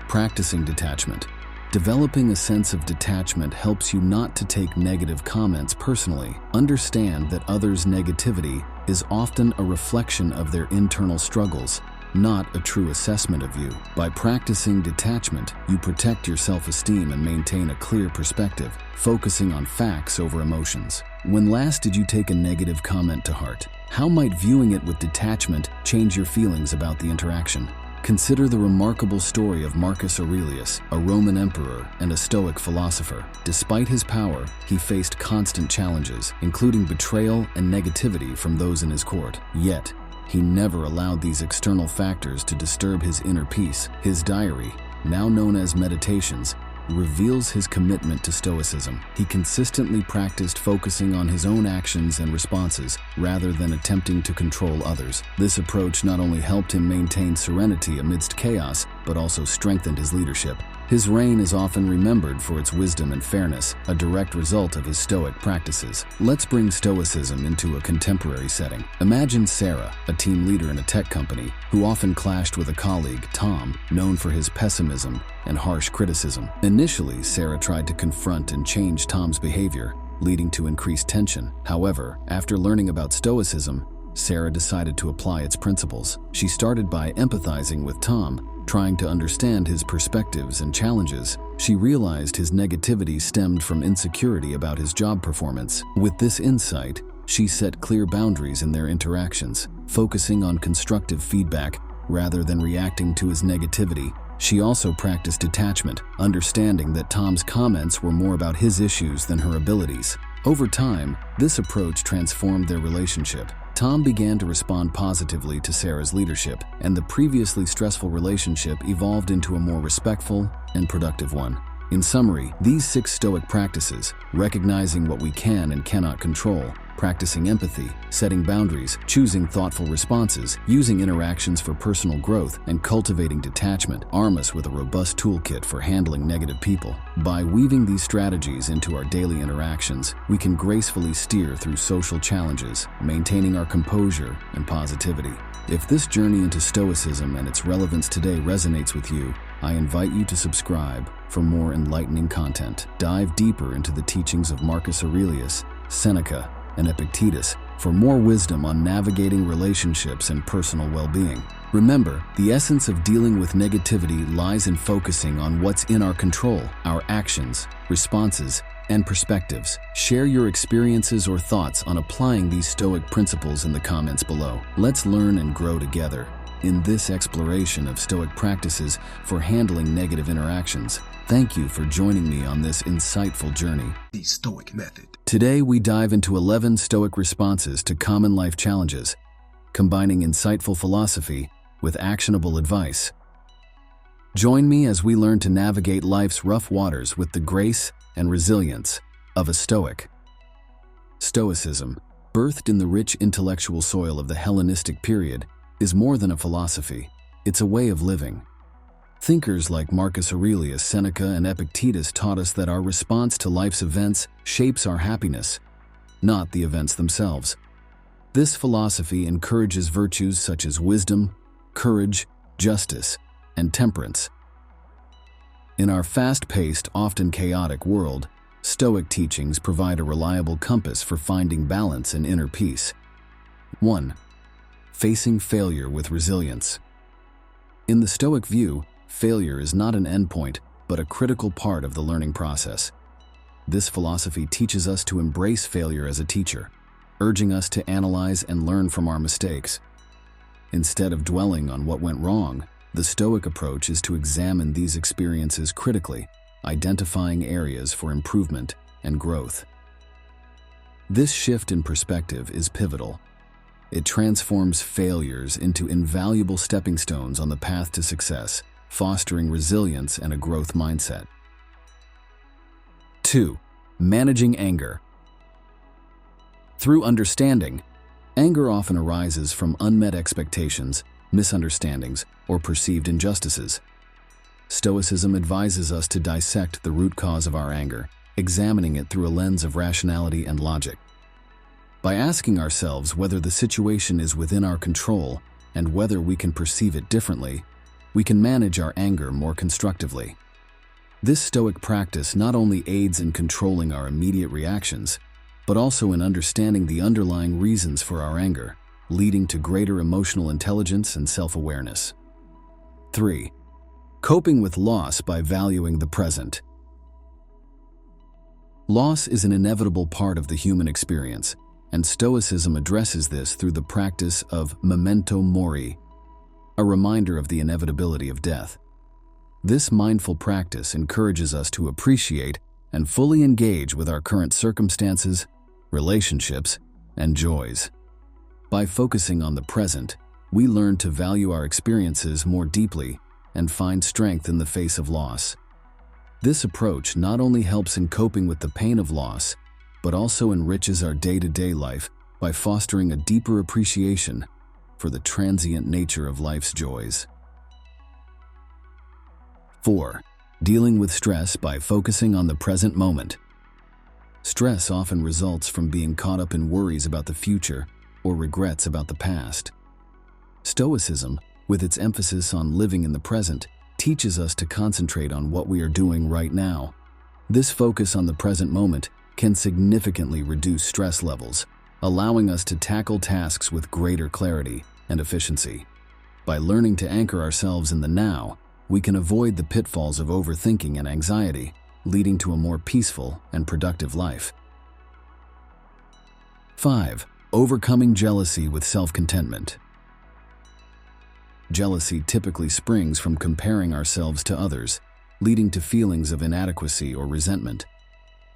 Practicing detachment. Developing a sense of detachment helps you not to take negative comments personally. Understand that others' negativity is often a reflection of their internal struggles, not a true assessment of you. By practicing detachment, you protect your self-esteem and maintain a clear perspective, focusing on facts over emotions. When last did you take a negative comment to heart? How might viewing it with detachment change your feelings about the interaction? Consider the remarkable story of Marcus Aurelius, a Roman emperor and a Stoic philosopher. Despite his power, he faced constant challenges, including betrayal and negativity from those in his court. Yet, he never allowed these external factors to disturb his inner peace. His diary, now known as Meditations, reveals his commitment to Stoicism. He consistently practiced focusing on his own actions and responses rather than attempting to control others. This approach not only helped him maintain serenity amidst chaos, but also strengthened his leadership. His reign is often remembered for its wisdom and fairness, a direct result of his Stoic practices. Let's bring Stoicism into a contemporary setting. Imagine Sarah, a team leader in a tech company, who often clashed with a colleague, Tom, known for his pessimism and harsh criticism. Initially, Sarah tried to confront and change Tom's behavior, leading to increased tension. However, after learning about Stoicism, Sarah decided to apply its principles. She started by empathizing with Tom, Trying to understand his perspectives and challenges, she realized his negativity stemmed from insecurity about his job performance. With this insight, she set clear boundaries in their interactions, focusing on constructive feedback rather than reacting to his negativity. She also practiced detachment, understanding that Tom's comments were more about his issues than her abilities. Over time, this approach transformed their relationship. Tom began to respond positively to Sarah's leadership, and the previously stressful relationship evolved into a more respectful and productive one. In summary, these 6 Stoic practices, recognizing what we can and cannot control, practicing empathy, setting boundaries, choosing thoughtful responses, using interactions for personal growth, and cultivating detachment, arm us with a robust toolkit for handling negative people. By weaving these strategies into our daily interactions, we can gracefully steer through social challenges, maintaining our composure and positivity. If this journey into Stoicism and its relevance today resonates with you, I invite you to subscribe for more enlightening content. Dive deeper into the teachings of Marcus Aurelius, Seneca, and Epictetus for more wisdom on navigating relationships and personal well-being. Remember, the essence of dealing with negativity lies in focusing on what's in our control, our actions, responses, and perspectives. Share your experiences or thoughts on applying these Stoic principles in the comments below. Let's learn and grow together in this exploration of Stoic practices for handling negative interactions. Thank you for joining me on this insightful journey. The Stoic Method. Today we dive into 11 Stoic responses to common life challenges, combining insightful philosophy with actionable advice. Join me as we learn to navigate life's rough waters with the grace and resilience of a Stoic. Stoicism, birthed in the rich intellectual soil of the Hellenistic period, is more than a philosophy. It's a way of living. Thinkers like Marcus Aurelius, Seneca, and Epictetus taught us that our response to life's events shapes our happiness, not the events themselves. This philosophy encourages virtues such as wisdom, courage, justice, and temperance. In our fast-paced, often chaotic world, Stoic teachings provide a reliable compass for finding balance and inner peace. 1. Facing failure with resilience. In the Stoic view, failure is not an endpoint, but a critical part of the learning process. This philosophy teaches us to embrace failure as a teacher, urging us to analyze and learn from our mistakes. Instead of dwelling on what went wrong, the Stoic approach is to examine these experiences critically, identifying areas for improvement and growth. This shift in perspective is pivotal. It transforms failures into invaluable stepping stones on the path to success, fostering resilience and a growth mindset. 2. Managing anger. Through understanding, anger often arises from unmet expectations, misunderstandings, or perceived injustices. Stoicism advises us to dissect the root cause of our anger, examining it through a lens of rationality and logic. By asking ourselves whether the situation is within our control and whether we can perceive it differently, we can manage our anger more constructively. This Stoic practice not only aids in controlling our immediate reactions, but also in understanding the underlying reasons for our anger, leading to greater emotional intelligence and self-awareness. 3. Coping with loss by valuing the present. Loss is an inevitable part of the human experience, and Stoicism addresses this through the practice of memento mori, a reminder of the inevitability of death. This mindful practice encourages us to appreciate and fully engage with our current circumstances, relationships, and joys. By focusing on the present, we learn to value our experiences more deeply and find strength in the face of loss. This approach not only helps in coping with the pain of loss, but also enriches our day-to-day life by fostering a deeper appreciation for the transient nature of life's joys. 4. Dealing with stress by focusing on the present moment. Stress often results from being caught up in worries about the future or regrets about the past. Stoicism, with its emphasis on living in the present, teaches us to concentrate on what we are doing right now. This focus on the present moment can significantly reduce stress levels, allowing us to tackle tasks with greater clarity and efficiency. By learning to anchor ourselves in the now, we can avoid the pitfalls of overthinking and anxiety, leading to a more peaceful and productive life. 5. Overcoming jealousy with self-contentment. Jealousy typically springs from comparing ourselves to others, leading to feelings of inadequacy or resentment.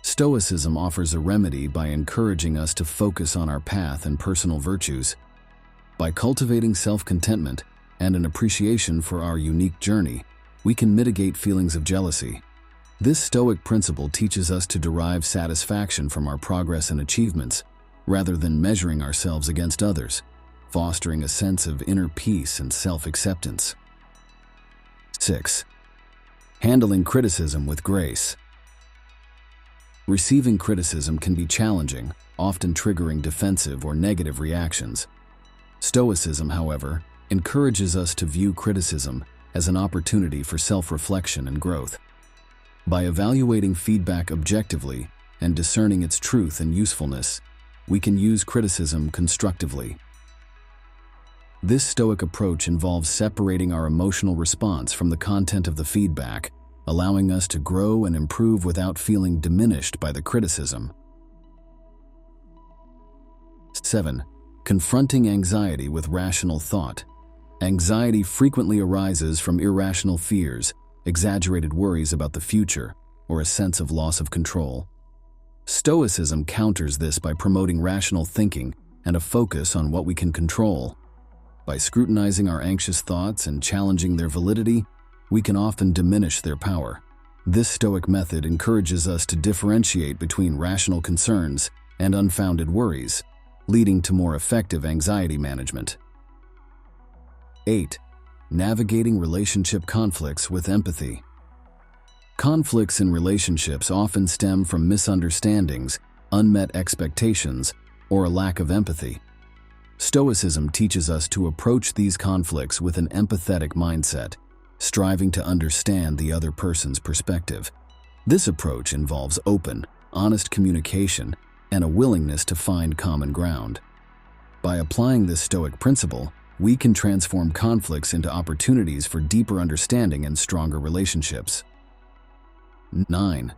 Stoicism offers a remedy by encouraging us to focus on our path and personal virtues. By cultivating self-contentment and an appreciation for our unique journey, we can mitigate feelings of jealousy. This Stoic principle teaches us to derive satisfaction from our progress and achievements, rather than measuring ourselves against others, fostering a sense of inner peace and self-acceptance. 6. Handling criticism with grace. Receiving criticism can be challenging, often triggering defensive or negative reactions. Stoicism, however, encourages us to view criticism as an opportunity for self-reflection and growth. By evaluating feedback objectively and discerning its truth and usefulness, we can use criticism constructively. This Stoic approach involves separating our emotional response from the content of the feedback, allowing us to grow and improve without feeling diminished by the criticism. 7. Confronting anxiety with rational thought. Anxiety frequently arises from irrational fears, exaggerated worries about the future, or a sense of loss of control. Stoicism counters this by promoting rational thinking and a focus on what we can control. By scrutinizing our anxious thoughts and challenging their validity, we can often diminish their power. This Stoic method encourages us to differentiate between rational concerns and unfounded worries, leading to more effective anxiety management. 8. Navigating relationship conflicts with empathy. Conflicts in relationships often stem from misunderstandings, unmet expectations, or a lack of empathy. Stoicism teaches us to approach these conflicts with an empathetic mindset, striving to understand the other person's perspective. This approach involves open, honest communication and a willingness to find common ground. By applying this Stoic principle, we can transform conflicts into opportunities for deeper understanding and stronger relationships. 9.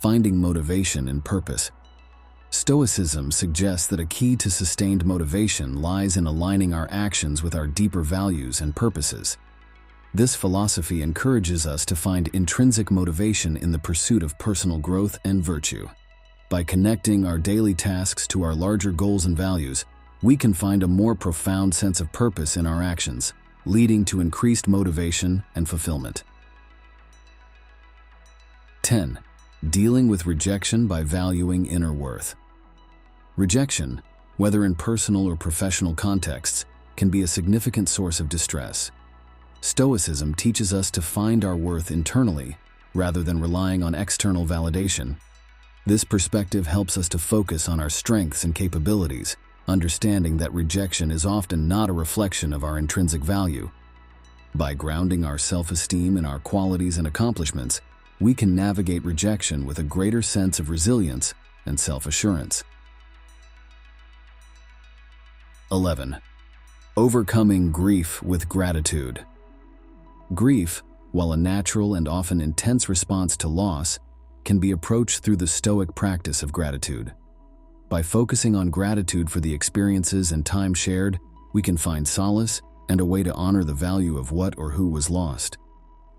Finding motivation and purpose. Stoicism suggests that a key to sustained motivation lies in aligning our actions with our deeper values and purposes. This philosophy encourages us to find intrinsic motivation in the pursuit of personal growth and virtue. By connecting our daily tasks to our larger goals and values, we can find a more profound sense of purpose in our actions, leading to increased motivation and fulfillment. 10. Dealing with rejection by valuing inner worth. Rejection, whether in personal or professional contexts, can be a significant source of distress. Stoicism teaches us to find our worth internally, rather than relying on external validation. This perspective helps us to focus on our strengths and capabilities, understanding that rejection is often not a reflection of our intrinsic value. By grounding our self-esteem in our qualities and accomplishments, we can navigate rejection with a greater sense of resilience and self-assurance. 11. Overcoming grief with gratitude. Grief, while a natural and often intense response to loss, can be approached through the Stoic practice of gratitude. By focusing on gratitude for the experiences and time shared, we can find solace and a way to honor the value of what or who was lost.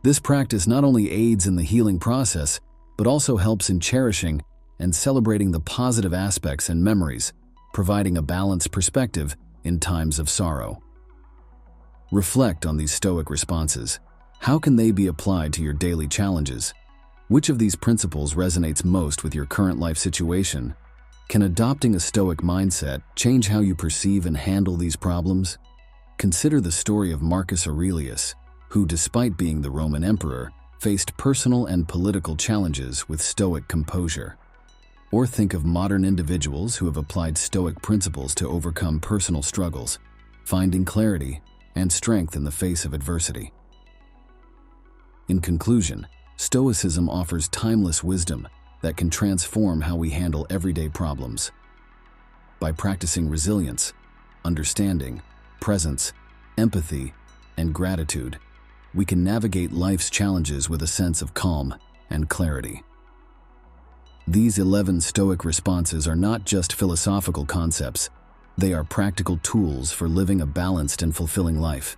This practice not only aids in the healing process, but also helps in cherishing and celebrating the positive aspects and memories, providing a balanced perspective in times of sorrow. Reflect on these Stoic responses. How can they be applied to your daily challenges? Which of these principles resonates most with your current life situation? Can adopting a Stoic mindset change how you perceive and handle these problems? Consider the story of Marcus Aurelius, who, despite being the Roman emperor, faced personal and political challenges with Stoic composure. Or think of modern individuals who have applied Stoic principles to overcome personal struggles, finding clarity and strength in the face of adversity. In conclusion, Stoicism offers timeless wisdom that can transform how we handle everyday problems. By practicing resilience, understanding, presence, empathy, and gratitude, we can navigate life's challenges with a sense of calm and clarity. These 11 Stoic responses are not just philosophical concepts, they are practical tools for living a balanced and fulfilling life.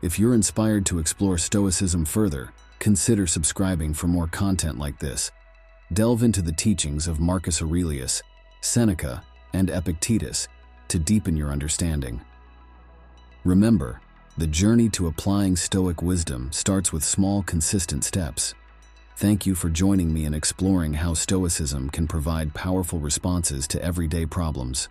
If you're inspired to explore Stoicism further, consider subscribing for more content like this. Delve into the teachings of Marcus Aurelius, Seneca, and Epictetus to deepen your understanding. Remember, the journey to applying Stoic wisdom starts with small, consistent steps. Thank you for joining me in exploring how Stoicism can provide powerful responses to everyday problems.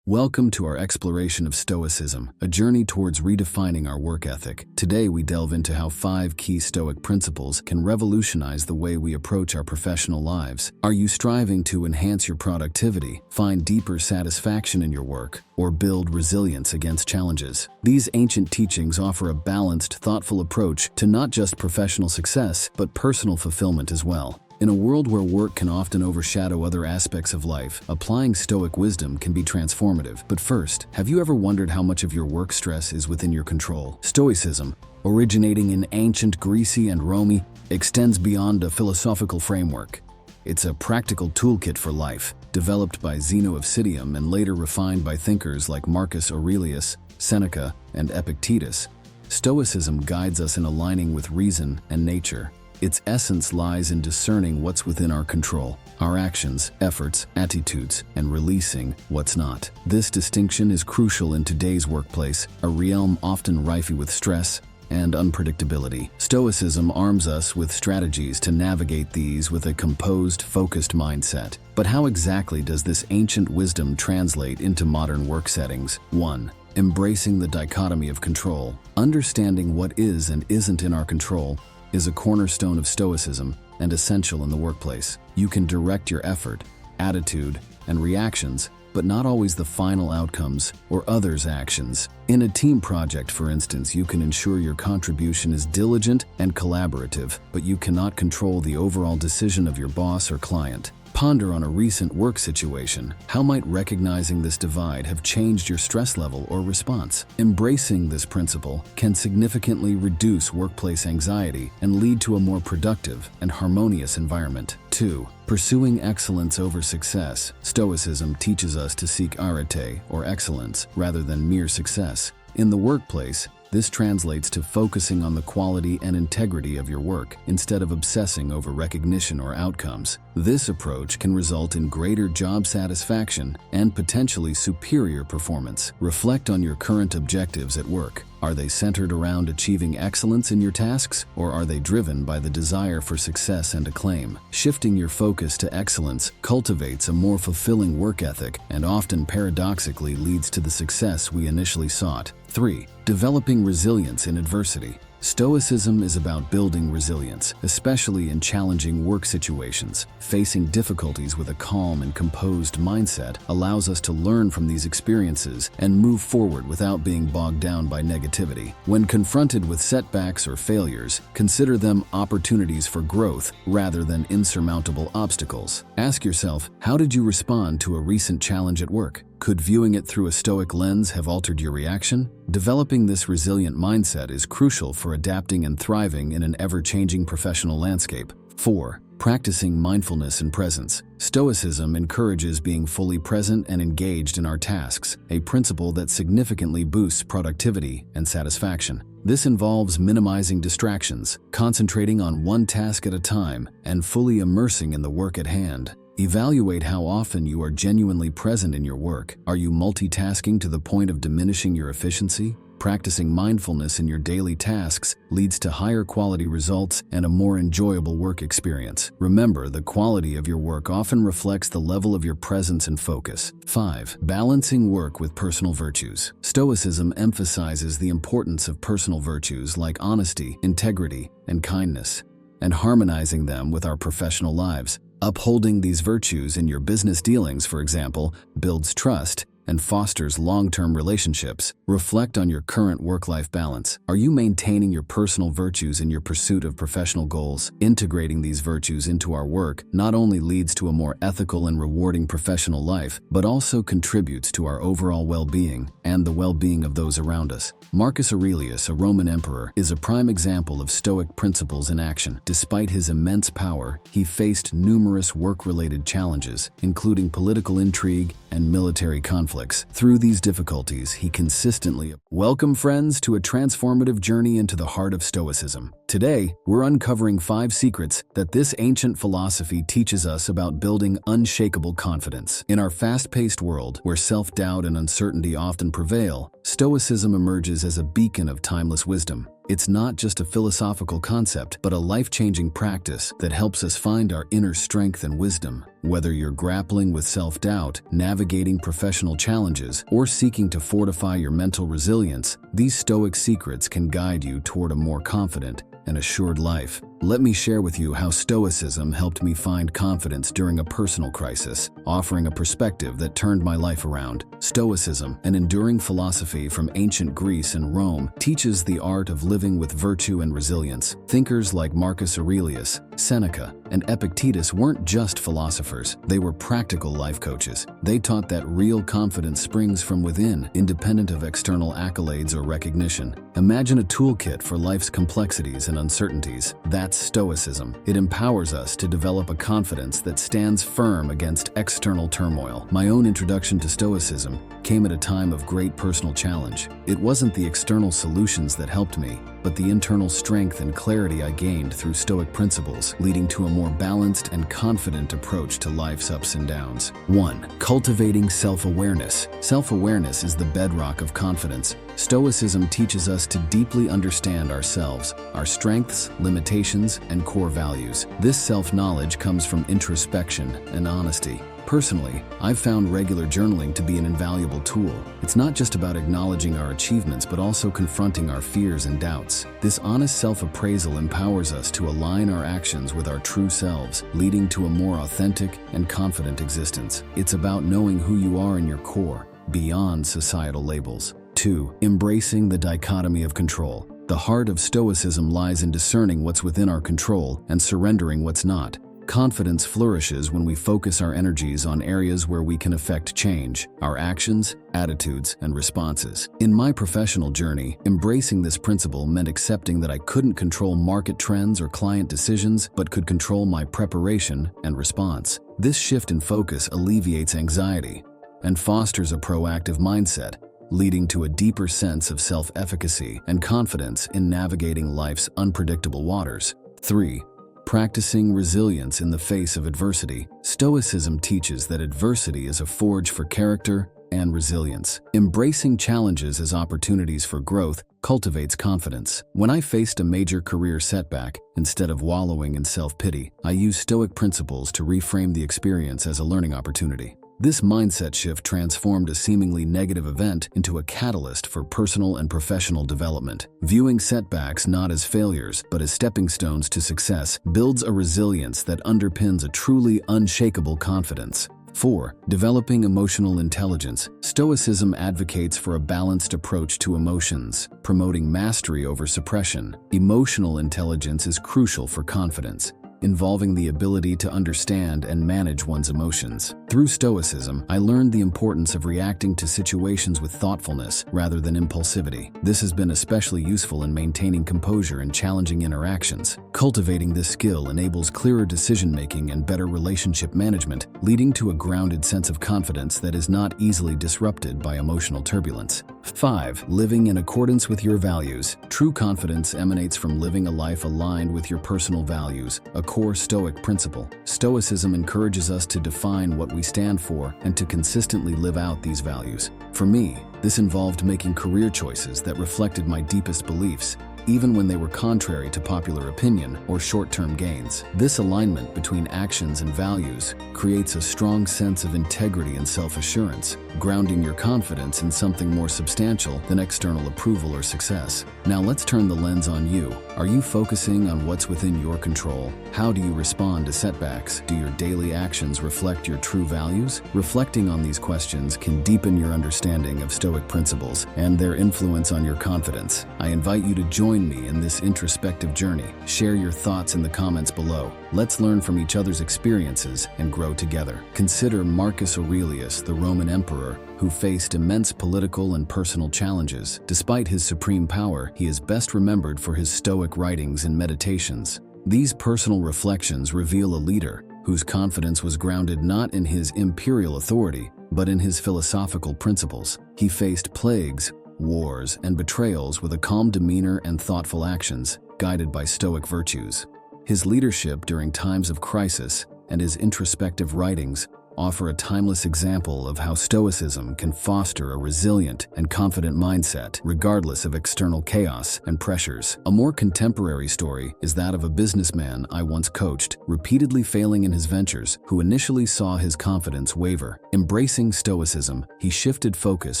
Welcome to our exploration of Stoicism, a journey towards redefining our work ethic. Today we delve into how 5 key Stoic principles can revolutionize the way we approach our professional lives. Are you striving to enhance your productivity, find deeper satisfaction in your work, or build resilience against challenges? These ancient teachings offer a balanced, thoughtful approach to not just professional success, but personal fulfillment as well. In a world where work can often overshadow other aspects of life, applying Stoic wisdom can be transformative. But first, have you ever wondered how much of your work stress is within your control? Stoicism, originating in ancient Greece and Rome, extends beyond a philosophical framework. It's a practical toolkit for life, developed by Zeno of Citium and later refined by thinkers like Marcus Aurelius, Seneca, and Epictetus. Stoicism guides us in aligning with reason and nature. Its essence lies in discerning what's within our control, our actions, efforts, attitudes, and releasing what's not. This distinction is crucial in today's workplace, a realm often rife with stress and unpredictability. Stoicism arms us with strategies to navigate these with a composed, focused mindset. But how exactly does this ancient wisdom translate into modern work settings? 1. Embracing the dichotomy of control. Understanding what is and isn't in our control is a cornerstone of Stoicism and essential in the workplace. You can direct your effort, attitude, and reactions, but not always the final outcomes or others' actions. In a team project, for instance, you can ensure your contribution is diligent and collaborative, but you cannot control the overall decision of your boss or client. Ponder on a recent work situation. How might recognizing this divide have changed your stress level or response? Embracing this principle can significantly reduce workplace anxiety and lead to a more productive and harmonious environment. 2. Pursuing excellence over success. Stoicism teaches us to seek arete, or excellence, rather than mere success. In the workplace, this translates to focusing on the quality and integrity of your work instead of obsessing over recognition or outcomes. This approach can result in greater job satisfaction and potentially superior performance. Reflect on your current objectives at work. Are they centered around achieving excellence in your tasks, or are they driven by the desire for success and acclaim? Shifting your focus to excellence cultivates a more fulfilling work ethic and often paradoxically leads to the success we initially sought. 3. Developing resilience in adversity. Stoicism is about building resilience, especially in challenging work situations. Facing difficulties with a calm and composed mindset allows us to learn from these experiences and move forward without being bogged down by negativity. When confronted with setbacks or failures, consider them opportunities for growth rather than insurmountable obstacles. Ask yourself, how did you respond to a recent challenge at work? Could viewing it through a Stoic lens have altered your reaction? Developing this resilient mindset is crucial for adapting and thriving in an ever-changing professional landscape. 4. Practicing mindfulness and presence. Stoicism encourages being fully present and engaged in our tasks, a principle that significantly boosts productivity and satisfaction. This involves minimizing distractions, concentrating on one task at a time, and fully immersing in the work at hand. Evaluate how often you are genuinely present in your work. Are you multitasking to the point of diminishing your efficiency? Practicing mindfulness in your daily tasks leads to higher quality results and a more enjoyable work experience. Remember, the quality of your work often reflects the level of your presence and focus. 5. Balancing work with personal virtues. Stoicism emphasizes the importance of personal virtues like honesty, integrity, and kindness, and harmonizing them with our professional lives. Upholding these virtues in your business dealings, for example, builds trust and fosters long-term relationships. Reflect on your current work-life balance. Are you maintaining your personal virtues in your pursuit of professional goals? Integrating these virtues into our work not only leads to a more ethical and rewarding professional life, but also contributes to our overall well-being and the well-being of those around us. Marcus Aurelius, a Roman emperor, is a prime example of Stoic principles in action. Despite his immense power, he faced numerous work-related challenges, including political intrigue and military conflicts. Through these difficulties, he consistently... Welcome, friends, to a transformative journey into the heart of Stoicism. Today, we're uncovering 5 secrets that this ancient philosophy teaches us about building unshakable confidence. In our fast-paced world, where self-doubt and uncertainty often prevail, Stoicism emerges as a beacon of timeless wisdom. It's not just a philosophical concept, but a life-changing practice that helps us find our inner strength and wisdom. Whether you're grappling with self-doubt, navigating professional challenges, or seeking to fortify your mental resilience, these Stoic secrets can guide you toward a more confident and assured life. Let me share with you how Stoicism helped me find confidence during a personal crisis, offering a perspective that turned my life around. Stoicism, an enduring philosophy from ancient Greece and Rome, teaches the art of living with virtue and resilience. Thinkers like Marcus Aurelius, Seneca, and Epictetus weren't just philosophers, they were practical life coaches. They taught that real confidence springs from within, independent of external accolades or recognition. Imagine a toolkit for life's complexities and uncertainties. That's Stoicism. It empowers us to develop a confidence that stands firm against external turmoil. My own introduction to Stoicism came at a time of great personal challenge. It wasn't the external solutions that helped me, but the internal strength and clarity I gained through Stoic principles, leading to a more balanced and confident approach to life's ups and downs. 1. Cultivating self-awareness. Self-awareness is the bedrock of confidence. Stoicism teaches us to deeply understand ourselves, our strengths, limitations, and core values. This self-knowledge comes from introspection and honesty. Personally, I've found regular journaling to be an invaluable tool. It's not just about acknowledging our achievements, but also confronting our fears and doubts. This honest self-appraisal empowers us to align our actions with our true selves, leading to a more authentic and confident existence. It's about knowing who you are in your core, beyond societal labels. 2. Embracing the dichotomy of control. The heart of Stoicism lies in discerning what's within our control and surrendering what's not. Confidence flourishes when we focus our energies on areas where we can affect change, our actions, attitudes, and responses. In my professional journey, embracing this principle meant accepting that I couldn't control market trends or client decisions, but could control my preparation and response. This shift in focus alleviates anxiety and fosters a proactive mindset, leading to a deeper sense of self-efficacy and confidence in navigating life's unpredictable waters. 3. Practicing resilience in the face of adversity. Stoicism teaches that adversity is a forge for character and resilience. Embracing challenges as opportunities for growth cultivates confidence. When I faced a major career setback, instead of wallowing in self-pity, I used Stoic principles to reframe the experience as a learning opportunity. This mindset shift transformed a seemingly negative event into a catalyst for personal and professional development. Viewing setbacks not as failures, but as stepping stones to success builds a resilience that underpins a truly unshakable confidence. 4. Developing emotional intelligence. Stoicism advocates for a balanced approach to emotions, promoting mastery over suppression. Emotional intelligence is crucial for confidence, involving the ability to understand and manage one's emotions. Through Stoicism, I learned the importance of reacting to situations with thoughtfulness rather than impulsivity. This has been especially useful in maintaining composure in challenging interactions. Cultivating this skill enables clearer decision-making and better relationship management, leading to a grounded sense of confidence that is not easily disrupted by emotional turbulence. 5. Living in accordance with your values. True confidence emanates from living a life aligned with your personal values, a core Stoic principle. Stoicism encourages us to define what we stand for and to consistently live out these values. For me, this involved making career choices that reflected my deepest beliefs, even when they were contrary to popular opinion or short-term gains. This alignment between actions and values creates a strong sense of integrity and self-assurance, grounding your confidence in something more substantial than external approval or success. Now let's turn the lens on you. Are you focusing on what's within your control? How do you respond to setbacks? Do your daily actions reflect your true values? Reflecting on these questions can deepen your understanding of Stoic principles and their influence on your confidence. I invite you to join me in this introspective journey. Share your thoughts in the comments below. Let's learn from each other's experiences and grow together. Consider Marcus Aurelius, the Roman emperor, who faced immense political and personal challenges. Despite his supreme power, he is best remembered for his Stoic writings and meditations. These personal reflections reveal a leader whose confidence was grounded not in his imperial authority, but in his philosophical principles. He faced plagues, wars, and betrayals with a calm demeanor and thoughtful actions, guided by Stoic virtues. His leadership during times of crisis and his introspective writings offer a timeless example of how Stoicism can foster a resilient and confident mindset, regardless of external chaos and pressures. A more contemporary story is that of a businessman I once coached, repeatedly failing in his ventures, who initially saw his confidence waver. Embracing Stoicism, he shifted focus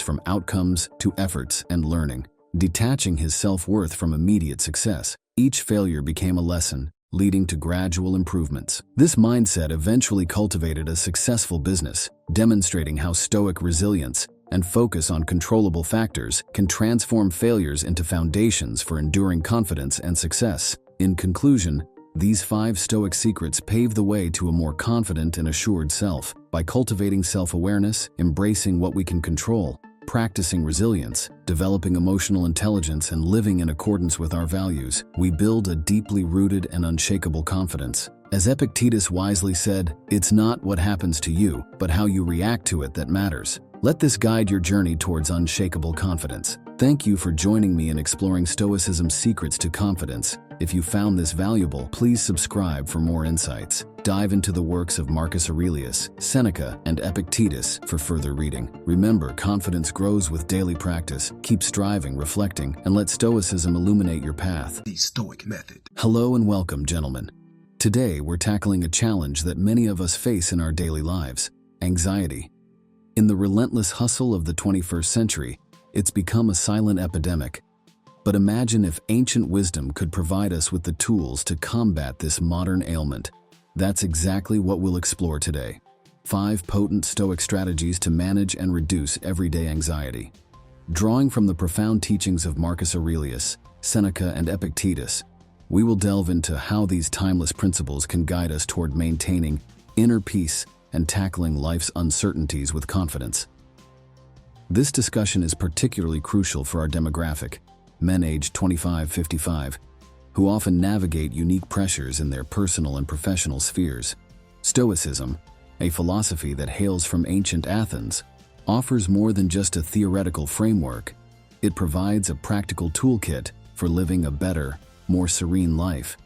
from outcomes to efforts and learning, detaching his self-worth from immediate success. Each failure became a lesson, leading to gradual improvements. This mindset eventually cultivated a successful business, demonstrating how Stoic resilience and focus on controllable factors can transform failures into foundations for enduring confidence and success. In conclusion, these 5 Stoic secrets pave the way to a more confident and assured self. By cultivating self-awareness, embracing what we can control, practicing resilience, developing emotional intelligence, and living in accordance with our values, we build a deeply rooted and unshakable confidence. As Epictetus wisely said, "It's not what happens to you, but how you react to it that matters." Let this guide your journey towards unshakable confidence. Thank you for joining me in exploring Stoicism's secrets to confidence. If you found this valuable, please subscribe for more insights. Dive into the works of Marcus Aurelius, Seneca, and Epictetus for further reading. Remember, confidence grows with daily practice. Keep striving, reflecting, and let Stoicism illuminate your path. The Stoic Method. Hello and welcome, gentlemen. Today, we're tackling a challenge that many of us face in our daily lives: anxiety. In the relentless hustle of the 21st century, it's become a silent epidemic. But imagine if ancient wisdom could provide us with the tools to combat this modern ailment. That's exactly what we'll explore today. 5 potent Stoic strategies to manage and reduce everyday anxiety. Drawing from the profound teachings of Marcus Aurelius, Seneca, and Epictetus, we will delve into how these timeless principles can guide us toward maintaining inner peace and tackling life's uncertainties with confidence. This discussion is particularly crucial for our demographic, men aged 25-55, who often navigate unique pressures in their personal and professional spheres. Stoicism, a philosophy that hails from ancient Athens, offers more than just a theoretical framework. It provides a practical toolkit for living a better, more serene life.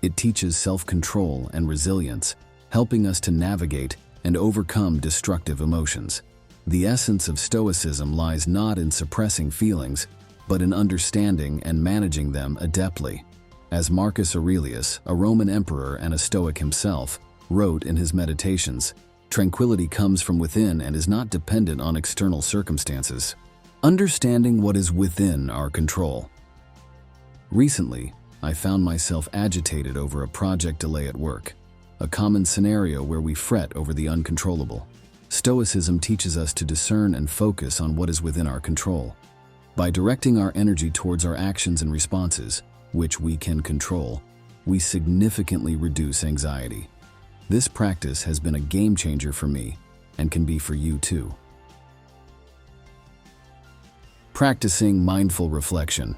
It teaches self-control and resilience, helping us to navigate and overcome destructive emotions. The essence of Stoicism lies not in suppressing feelings, but in understanding and managing them adeptly. As Marcus Aurelius, a Roman emperor and a Stoic himself, wrote in his meditations, tranquility comes from within and is not dependent on external circumstances. Understanding what is within our control. Recently, I found myself agitated over a project delay at work, a common scenario where we fret over the uncontrollable. Stoicism teaches us to discern and focus on what is within our control. By directing our energy towards our actions and responses, which we can control, we significantly reduce anxiety. This practice has been a game changer for me and can be for you too. Practicing mindful reflection.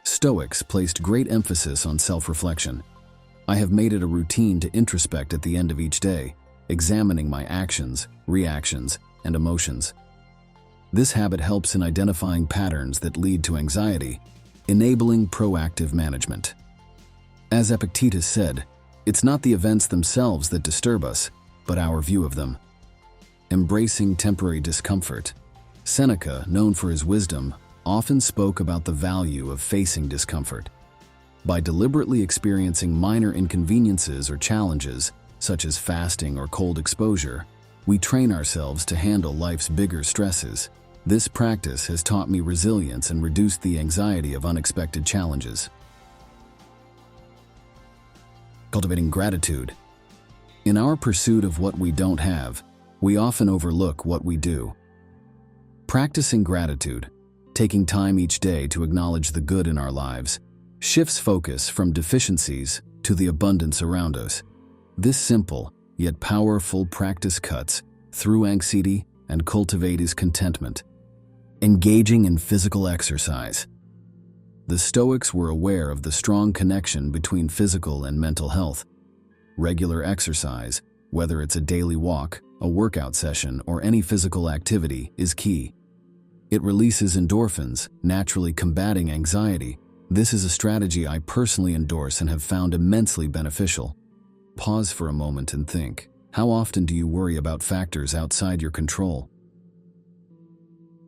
Stoics placed great emphasis on self-reflection. I have made it a routine to introspect at the end of each day, examining my actions, reactions, and emotions. This habit helps in identifying patterns that lead to anxiety, enabling proactive management. As Epictetus said, it's not the events themselves that disturb us, but our view of them. Embracing temporary discomfort. Seneca, known for his wisdom, often spoke about the value of facing discomfort. By deliberately experiencing minor inconveniences or challenges, such as fasting or cold exposure, we train ourselves to handle life's bigger stresses. This practice has taught me resilience and reduced the anxiety of unexpected challenges. Cultivating gratitude. In our pursuit of what we don't have, we often overlook what we do. Practicing gratitude, taking time each day to acknowledge the good in our lives, shifts focus from deficiencies to the abundance around us. This simple, yet powerful practice cuts through anxiety and cultivates contentment. Engaging in physical exercise. The Stoics were aware of the strong connection between physical and mental health. Regular exercise, whether it's a daily walk, a workout session, or any physical activity, is key. It releases endorphins, naturally combating anxiety. This is a strategy I personally endorse and have found immensely beneficial. Pause for a moment and think, how often do you worry about factors outside your control?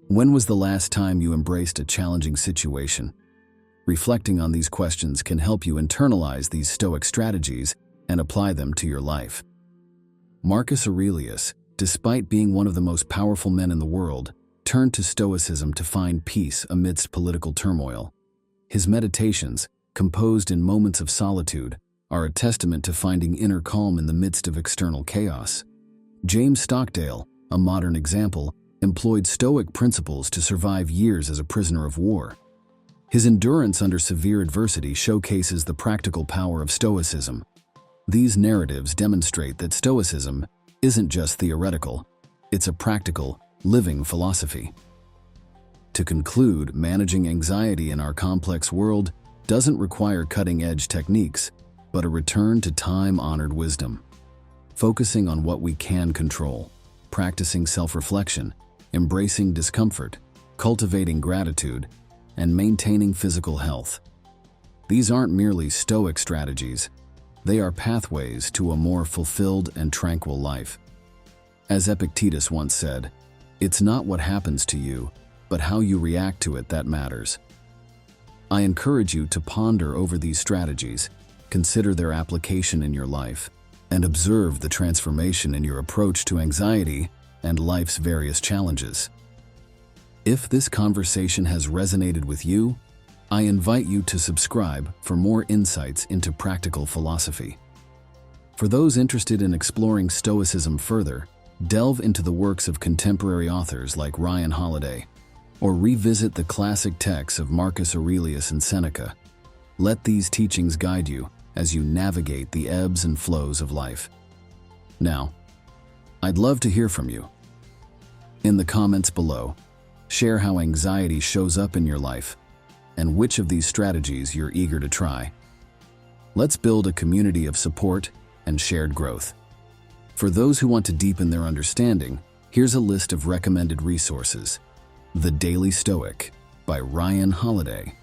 When was the last time you embraced a challenging situation? Reflecting on these questions can help you internalize these Stoic strategies and apply them to your life. Marcus Aurelius, despite being one of the most powerful men in the world, turned to Stoicism to find peace amidst political turmoil. His meditations, composed in moments of solitude, are a testament to finding inner calm in the midst of external chaos. James Stockdale, a modern example, employed Stoic principles to survive years as a prisoner of war. His endurance under severe adversity showcases the practical power of Stoicism. These narratives demonstrate that Stoicism isn't just theoretical, it's a practical, living philosophy. To conclude, managing anxiety in our complex world doesn't require cutting-edge techniques, but a return to time-honored wisdom. Focusing on what we can control, practicing self-reflection, embracing discomfort, cultivating gratitude, and maintaining physical health. These aren't merely Stoic strategies, they are pathways to a more fulfilled and tranquil life. As Epictetus once said, "It's not what happens to you, but how you react to it that matters." I encourage you to ponder over these strategies, consider their application in your life, and observe the transformation in your approach to anxiety and life's various challenges. If this conversation has resonated with you, I invite you to subscribe for more insights into practical philosophy. For those interested in exploring Stoicism further, delve into the works of contemporary authors like Ryan Holiday, or revisit the classic texts of Marcus Aurelius and Seneca. Let these teachings guide you as you navigate the ebbs and flows of life. Now, I'd love to hear from you. In the comments below, share how anxiety shows up in your life and which of these strategies you're eager to try. Let's build a community of support and shared growth. For those who want to deepen their understanding, here's a list of recommended resources. The Daily Stoic by Ryan Holiday,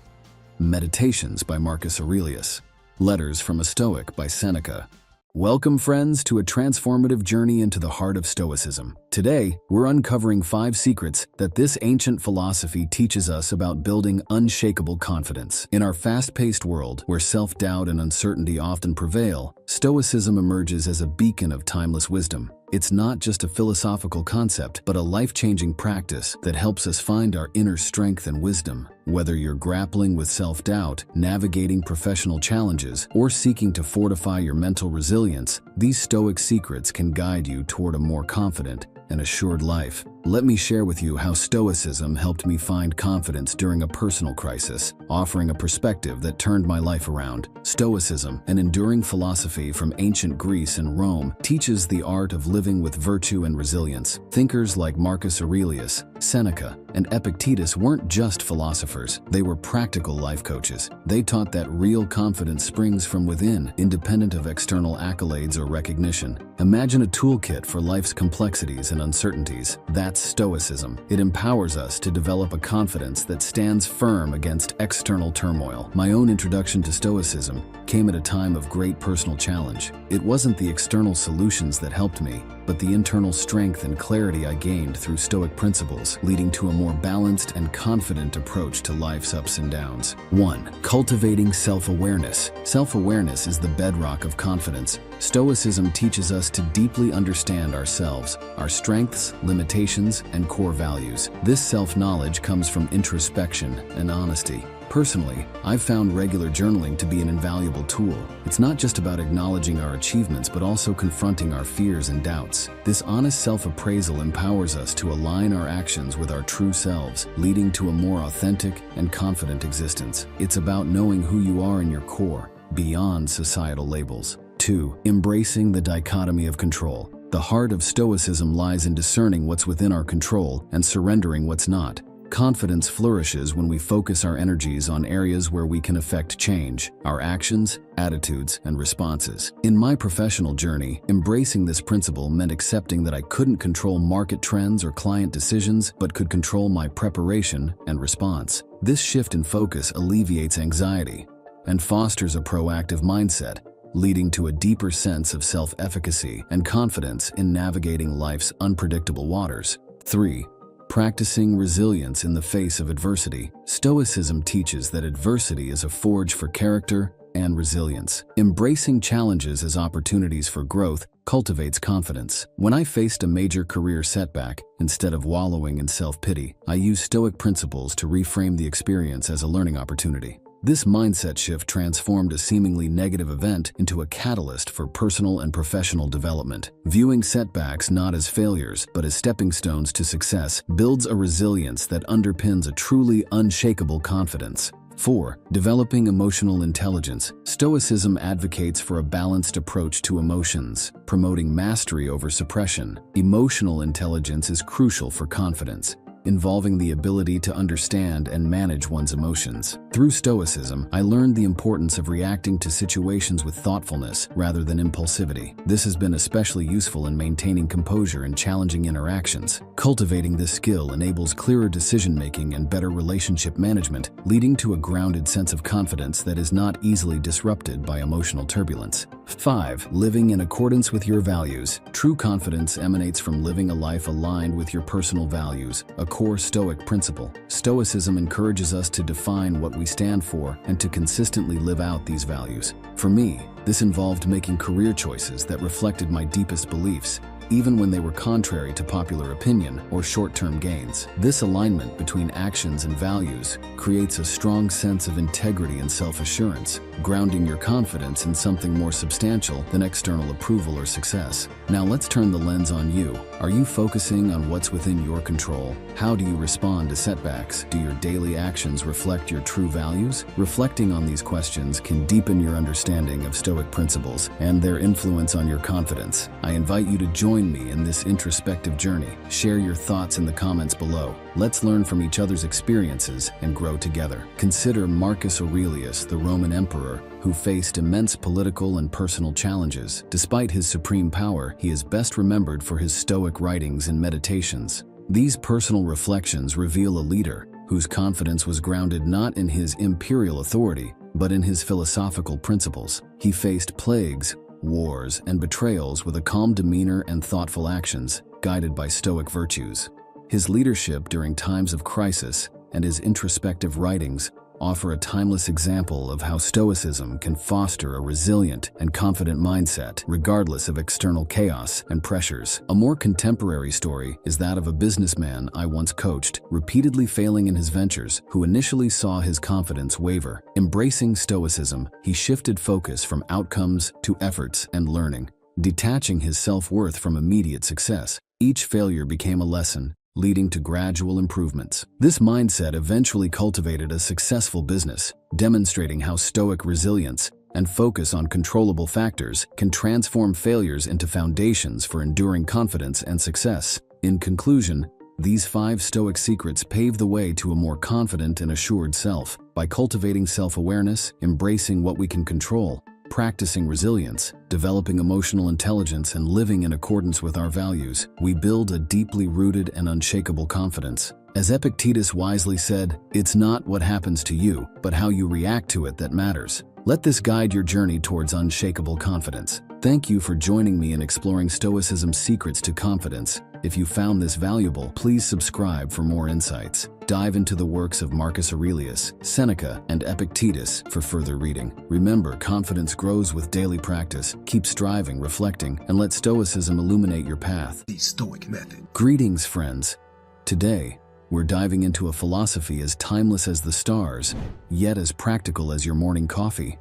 Meditations by Marcus Aurelius, Letters from a Stoic by Seneca. Welcome, friends, to a transformative journey into the heart of Stoicism. Today, we're uncovering 5 secrets that this ancient philosophy teaches us about building unshakable confidence. In our fast-paced world, where self-doubt and uncertainty often prevail, Stoicism emerges as a beacon of timeless wisdom. It's not just a philosophical concept, but a life-changing practice that helps us find our inner strength and wisdom. Whether you're grappling with self-doubt, navigating professional challenges, or seeking to fortify your mental resilience, these Stoic secrets can guide you toward a more confident and assured life. Let me share with you how Stoicism helped me find confidence during a personal crisis, offering a perspective that turned my life around. Stoicism, an enduring philosophy from ancient Greece and Rome, teaches the art of living with virtue and resilience. Thinkers like Marcus Aurelius, Seneca, and Epictetus weren't just philosophers, they were practical life coaches. They taught that real confidence springs from within, independent of external accolades or recognition. Imagine a toolkit for life's complexities and uncertainties. That's Stoicism. It empowers us to develop a confidence that stands firm against external turmoil. My own introduction to Stoicism came at a time of great personal challenge. It wasn't the external solutions that helped me, but the internal strength and clarity I gained through Stoic principles, leading to a more balanced and confident approach to life's ups and downs. 1. Cultivating self-awareness. Self-awareness is the bedrock of confidence. Stoicism teaches us to deeply understand ourselves, our strengths, limitations, and core values. This self-knowledge comes from introspection and honesty. Personally, I've found regular journaling to be an invaluable tool. It's not just about acknowledging our achievements, but also confronting our fears and doubts. This honest self-appraisal empowers us to align our actions with our true selves, leading to a more authentic and confident existence. It's about knowing who you are in your core, beyond societal labels. 2. Embracing the dichotomy of control. The heart of Stoicism lies in discerning what's within our control and surrendering what's not. Confidence flourishes when we focus our energies on areas where we can affect change, our actions, attitudes, and responses. In my professional journey, embracing this principle meant accepting that I couldn't control market trends or client decisions, but could control my preparation and response. This shift in focus alleviates anxiety and fosters a proactive mindset, leading to a deeper sense of self-efficacy and confidence in navigating life's unpredictable waters. 3. Practicing resilience in the face of adversity. Stoicism teaches that adversity is a forge for character and resilience. Embracing challenges as opportunities for growth cultivates confidence. When I faced a major career setback, instead of wallowing in self-pity, I used Stoic principles to reframe the experience as a learning opportunity. This mindset shift transformed a seemingly negative event into a catalyst for personal and professional development. Viewing setbacks not as failures, but as stepping stones to success builds a resilience that underpins a truly unshakable confidence. 4. Developing emotional intelligence. Stoicism advocates for a balanced approach to emotions, promoting mastery over suppression. Emotional intelligence is crucial for confidence, involving the ability to understand and manage one's emotions. Through Stoicism, I learned the importance of reacting to situations with thoughtfulness rather than impulsivity. This has been especially useful in maintaining composure in challenging interactions. Cultivating this skill enables clearer decision-making and better relationship management, leading to a grounded sense of confidence that is not easily disrupted by emotional turbulence. 5. Living in accordance with your values. True confidence emanates from living a life aligned with your personal values, a core Stoic principle. Stoicism encourages us to define what we stand for and to consistently live out these values. For me, this involved making career choices that reflected my deepest beliefs, even when they were contrary to popular opinion or short-term gains. This alignment between actions and values creates a strong sense of integrity and self-assurance, grounding your confidence in something more substantial than external approval or success. Now let's turn the lens on you. Are you focusing on what's within your control? How do you respond to setbacks? Do your daily actions reflect your true values? Reflecting on these questions can deepen your understanding of Stoic principles and their influence on your confidence. I invite you to join me in this introspective journey. Share your thoughts in the comments below. Let's learn from each other's experiences and grow together. Consider Marcus Aurelius, the Roman emperor, who faced immense political and personal challenges. Despite his supreme power, he is best remembered for his Stoic writings and meditations. These personal reflections reveal a leader whose confidence was grounded not in his imperial authority, but in his philosophical principles. He faced plagues, wars, and betrayals with a calm demeanor and thoughtful actions, guided by Stoic virtues. His leadership during times of crisis and his introspective writings offer a timeless example of how Stoicism can foster a resilient and confident mindset, regardless of external chaos and pressures. A more contemporary story is that of a businessman I once coached, repeatedly failing in his ventures, who initially saw his confidence waver. Embracing Stoicism, he shifted focus from outcomes to efforts and learning, detaching his self-worth from immediate success. Each failure became a lesson, leading to gradual improvements. This mindset eventually cultivated a successful business, demonstrating how Stoic resilience and focus on controllable factors can transform failures into foundations for enduring confidence and success. In conclusion, these 5 Stoic secrets pave the way to a more confident and assured self. By cultivating self-awareness, embracing what we can control, practicing resilience, developing emotional intelligence, and living in accordance with our values, we build a deeply rooted and unshakable confidence. As Epictetus wisely said, "It's not what happens to you, but how you react to it that matters." Let this guide your journey towards unshakable confidence. Thank you for joining me in exploring Stoicism's secrets to confidence. If you found this valuable, please subscribe for more insights. Dive into the works of Marcus Aurelius, Seneca, and Epictetus for further reading. Remember, confidence grows with daily practice. Keep striving, reflecting, and let Stoicism illuminate your path. The Stoic method. Greetings, friends. Today, we're diving into a philosophy as timeless as the stars, yet as practical as your morning coffee.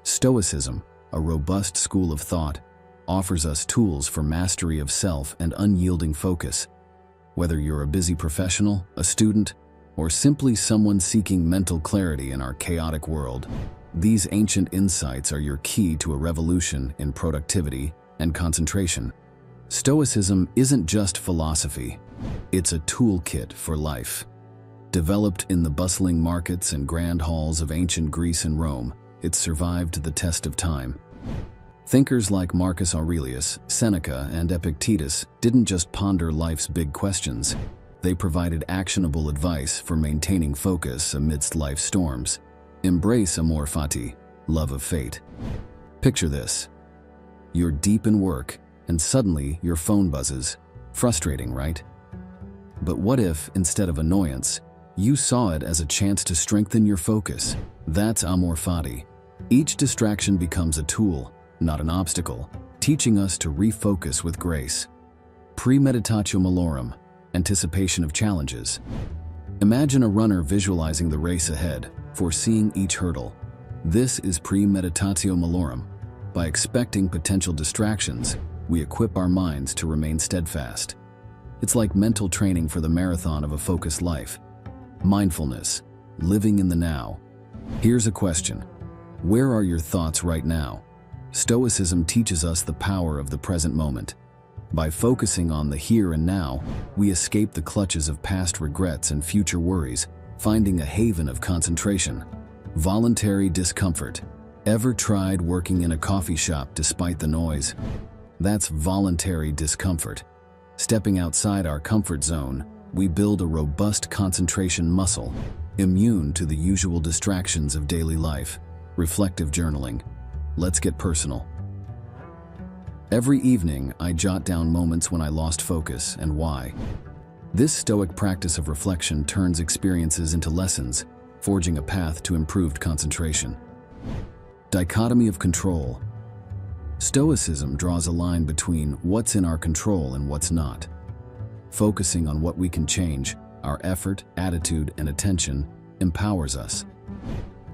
Stoicism, a robust school of thought, offers us tools for mastery of self and unyielding focus. Whether you're a busy professional, a student, or simply someone seeking mental clarity in our chaotic world, these ancient insights are your key to a revolution in productivity and concentration. Stoicism isn't just philosophy, it's a toolkit for life. Developed in the bustling markets and grand halls of ancient Greece and Rome, it survived the test of time. Thinkers like Marcus Aurelius, Seneca, and Epictetus didn't just ponder life's big questions. They provided actionable advice for maintaining focus amidst life's storms. Embrace amor fati, love of fate. Picture this. You're deep in work, and suddenly your phone buzzes. Frustrating, right? But what if, instead of annoyance, you saw it as a chance to strengthen your focus? That's amor fati. Each distraction becomes a tool, not an obstacle, teaching us to refocus with grace. Premeditatio malorum, anticipation of challenges. Imagine a runner visualizing the race ahead, foreseeing each hurdle. This is premeditatio malorum. By expecting potential distractions, we equip our minds to remain steadfast. It's like mental training for the marathon of a focused life. Mindfulness, living in the now. Here's a question. Where are your thoughts right now? Stoicism teaches us the power of the present moment. By focusing on the here and now, we escape the clutches of past regrets and future worries, finding a haven of concentration. Voluntary discomfort. Ever tried working in a coffee shop despite the noise? That's voluntary discomfort. Stepping outside our comfort zone, we build a robust concentration muscle, immune to the usual distractions of daily life. Reflective journaling. Let's get personal. Every evening, I jot down moments when I lost focus and why. This Stoic practice of reflection turns experiences into lessons, forging a path to improved concentration. Dichotomy of control. Stoicism draws a line between what's in our control and what's not. Focusing on what we can change, our effort, attitude, and attention empowers us.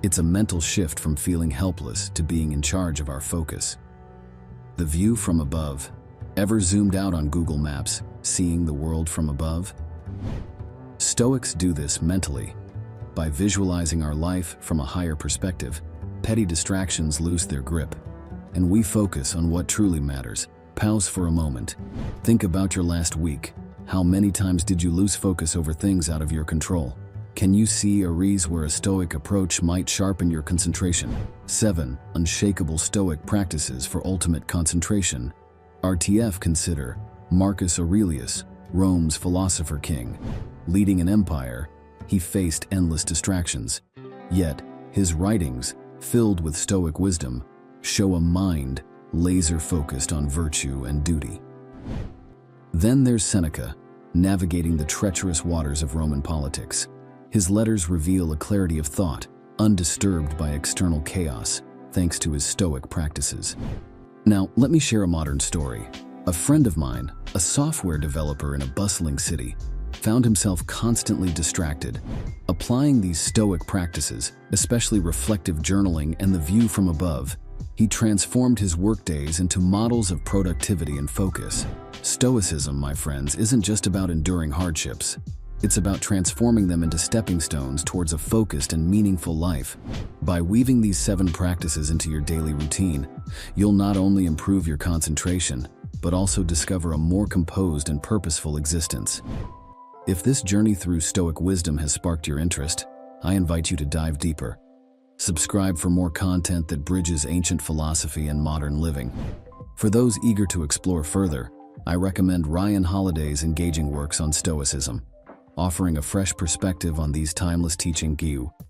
It's a mental shift from feeling helpless to being in charge of our focus. The view from above. Ever zoomed out on Google Maps, seeing the world from above? Stoics do this mentally. By visualizing our life from a higher perspective, petty distractions lose their grip, and we focus on what truly matters. Pause for a moment. Think about your last week. How many times did you lose focus over things out of your control? Can you see a reason where a Stoic approach might sharpen your concentration? 7. Unshakable Stoic practices for ultimate concentration. RTF. Consider Marcus Aurelius, Rome's philosopher king. Leading an empire, he faced endless distractions. Yet, his writings, filled with Stoic wisdom, show a mind laser-focused on virtue and duty. Then there's Seneca, navigating the treacherous waters of Roman politics. His letters reveal a clarity of thought, undisturbed by external chaos, thanks to his Stoic practices. Now, let me share a modern story. A friend of mine, a software developer in a bustling city, found himself constantly distracted. Applying these Stoic practices, especially reflective journaling and the view from above, he transformed his workdays into models of productivity and focus. Stoicism, my friends, isn't just about enduring hardships. It's about transforming them into stepping stones towards a focused and meaningful life. By weaving these 7 practices into your daily routine, you'll not only improve your concentration, but also discover a more composed and purposeful existence. If this journey through Stoic wisdom has sparked your interest, I invite you to dive deeper. Subscribe for more content that bridges ancient philosophy and modern living. For those eager to explore further, I recommend Ryan Holiday's engaging works on Stoicism. offering a fresh perspective on these timeless teachings.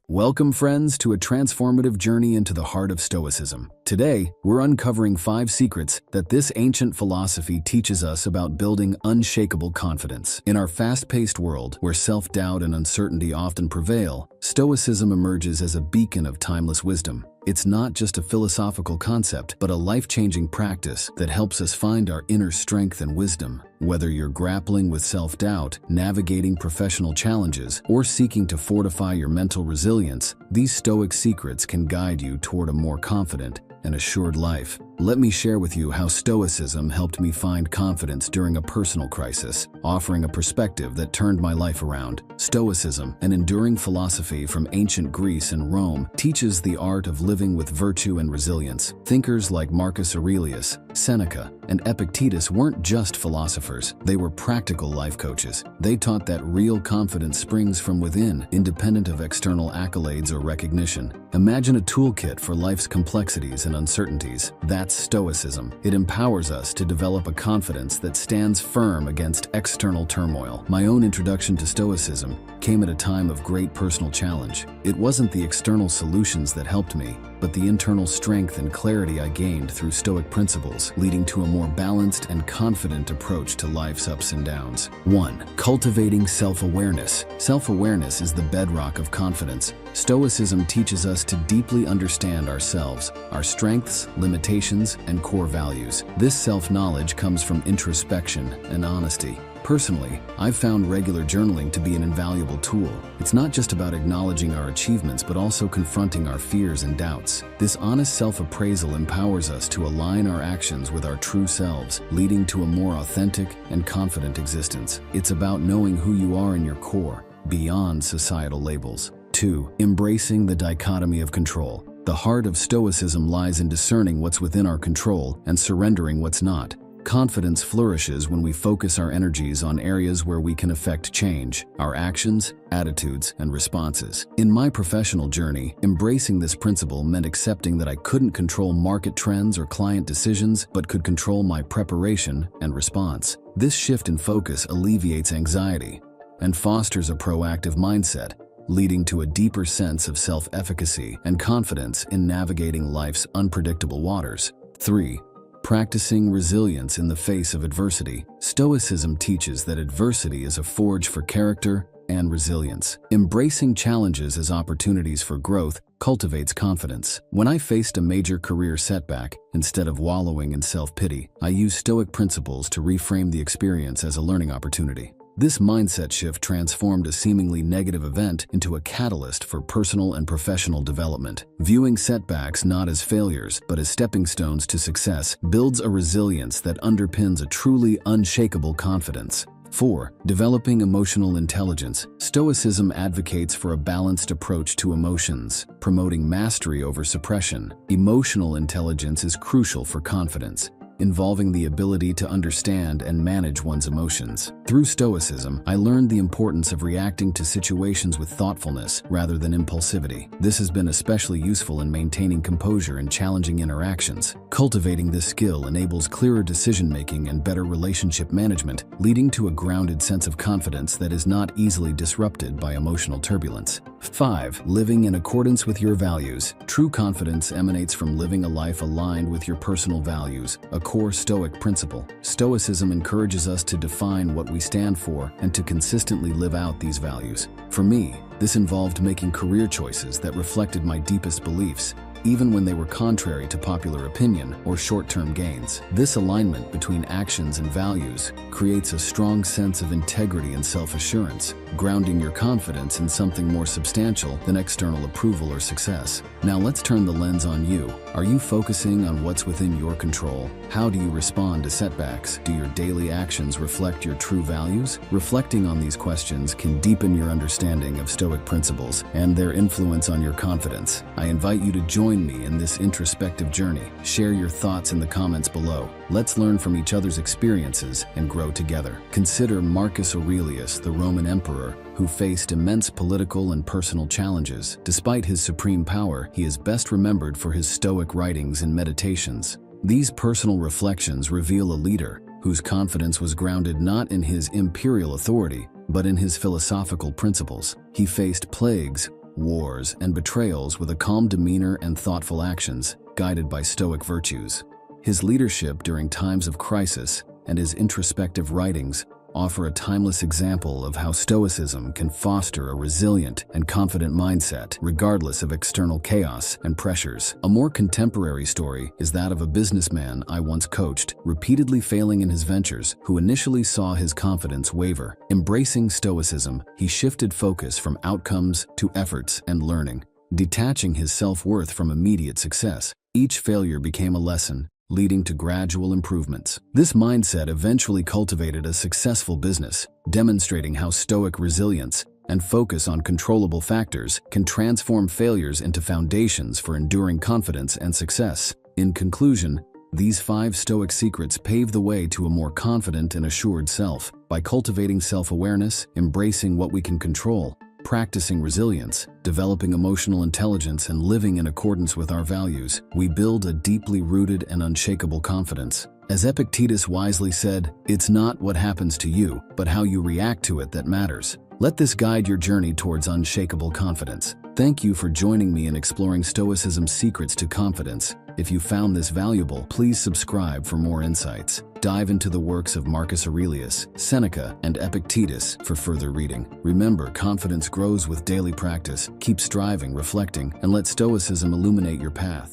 Welcome, friends, to a transformative journey into the heart of Stoicism. Today, we're uncovering 5 secrets that this ancient philosophy teaches us about building unshakable confidence. In our fast-paced world, where self-doubt and uncertainty often prevail, Stoicism emerges as a beacon of timeless wisdom. It's not just a philosophical concept, but a life-changing practice that helps us find our inner strength and wisdom. Whether you're grappling with self-doubt, navigating professional challenges, or seeking to fortify your mental resilience, these Stoic secrets can guide you toward a more confident and assured life. Let me share with you how Stoicism helped me find confidence during a personal crisis, offering a perspective that turned my life around. Stoicism, an enduring philosophy from ancient Greece and Rome, teaches the art of living with virtue and resilience. Thinkers like Marcus Aurelius, Seneca, and Epictetus weren't just philosophers, they were practical life coaches. They taught that real confidence springs from within, independent of external accolades or recognition. Imagine a toolkit for life's complexities and uncertainties. That's Stoicism. It empowers us to develop a confidence that stands firm against external turmoil. My own introduction to Stoicism came at a time of great personal challenge. It wasn't the external solutions that helped me, but the internal strength and clarity I gained through Stoic principles, leading to a more balanced and confident approach to life's ups and downs. 1. Cultivating self-awareness. Self-awareness is the bedrock of confidence. Stoicism teaches us to deeply understand ourselves, our strengths, limitations, and core values. This self-knowledge comes from introspection and honesty. Personally, I've found regular journaling to be an invaluable tool. It's not just about acknowledging our achievements, but also confronting our fears and doubts. This honest self-appraisal empowers us to align our actions with our true selves, leading to a more authentic and confident existence. It's about knowing who you are in your core, beyond societal labels. 2. Embracing the dichotomy of control. The heart of Stoicism lies in discerning what's within our control and surrendering what's not. Confidence flourishes when we focus our energies on areas where we can affect change, our actions, attitudes, and responses. In my professional journey, embracing this principle meant accepting that I couldn't control market trends or client decisions, but could control my preparation and response. This shift in focus alleviates anxiety and fosters a proactive mindset, leading to a deeper sense of self-efficacy and confidence in navigating life's unpredictable waters. 3. Practicing resilience in the face of adversity. Stoicism teaches that adversity is a forge for character and resilience. Embracing challenges as opportunities for growth cultivates confidence. When I faced a major career setback, instead of wallowing in self-pity, I used Stoic principles to reframe the experience as a learning opportunity. This mindset shift transformed a seemingly negative event into a catalyst for personal and professional development. Viewing setbacks not as failures, but as stepping stones to success builds a resilience that underpins a truly unshakable confidence. 4. Developing emotional intelligence. Stoicism advocates for a balanced approach to emotions, promoting mastery over suppression. Emotional intelligence is crucial for confidence, involving the ability to understand and manage one's emotions. Through Stoicism, I learned the importance of reacting to situations with thoughtfulness rather than impulsivity. This has been especially useful in maintaining composure in challenging interactions. Cultivating this skill enables clearer decision-making and better relationship management, leading to a grounded sense of confidence that is not easily disrupted by emotional turbulence. 5. Living in accordance with your values. True confidence emanates from living a life aligned with your personal values, a core Stoic principle. Stoicism encourages us to define what we stand for and to consistently live out these values. For me, this involved making career choices that reflected my deepest beliefs, even when they were contrary to popular opinion or short-term gains. This alignment between actions and values creates a strong sense of integrity and self-assurance, grounding your confidence in something more substantial than external approval or success. Now let's turn the lens on you. Are you focusing on what's within your control? How do you respond to setbacks? Do your daily actions reflect your true values? Reflecting on these questions can deepen your understanding of Stoic principles and their influence on your confidence. I invite you to join me in this introspective journey. Share your thoughts in the comments below. Let's learn from each other's experiences and grow together. Consider Marcus Aurelius, the Roman emperor, who faced immense political and personal challenges. Despite his supreme power, he is best remembered for his Stoic writings and meditations. These personal reflections reveal a leader whose confidence was grounded not in his imperial authority, but in his philosophical principles. He faced plagues, wars, and betrayals with a calm demeanor and thoughtful actions, guided by Stoic virtues. His leadership during times of crisis and his introspective writings offer a timeless example of how Stoicism can foster a resilient and confident mindset regardless of external chaos and pressures. A more contemporary story is that of a businessman I once coached, repeatedly failing in his ventures, who initially saw his confidence waver. Embracing Stoicism, he shifted focus from outcomes to efforts and learning, detaching his self-worth from immediate success. Each failure became a lesson, leading to gradual improvements. This mindset eventually cultivated a successful business, demonstrating how Stoic resilience and focus on controllable factors can transform failures into foundations for enduring confidence and success. In conclusion, these 5 Stoic secrets pave the way to a more confident and assured self. By cultivating self-awareness, embracing what we can control, practicing resilience, developing emotional intelligence, and living in accordance with our values, we build a deeply rooted and unshakable confidence. As Epictetus wisely said, "It's not what happens to you, but how you react to it that matters." Let this guide your journey towards unshakable confidence. Thank you for joining me in exploring Stoicism's secrets to confidence. If you found this valuable, please subscribe for more insights. Dive into the works of Marcus Aurelius, Seneca, and Epictetus for further reading. Remember, confidence grows with daily practice. Keep striving, reflecting, and let Stoicism illuminate your path.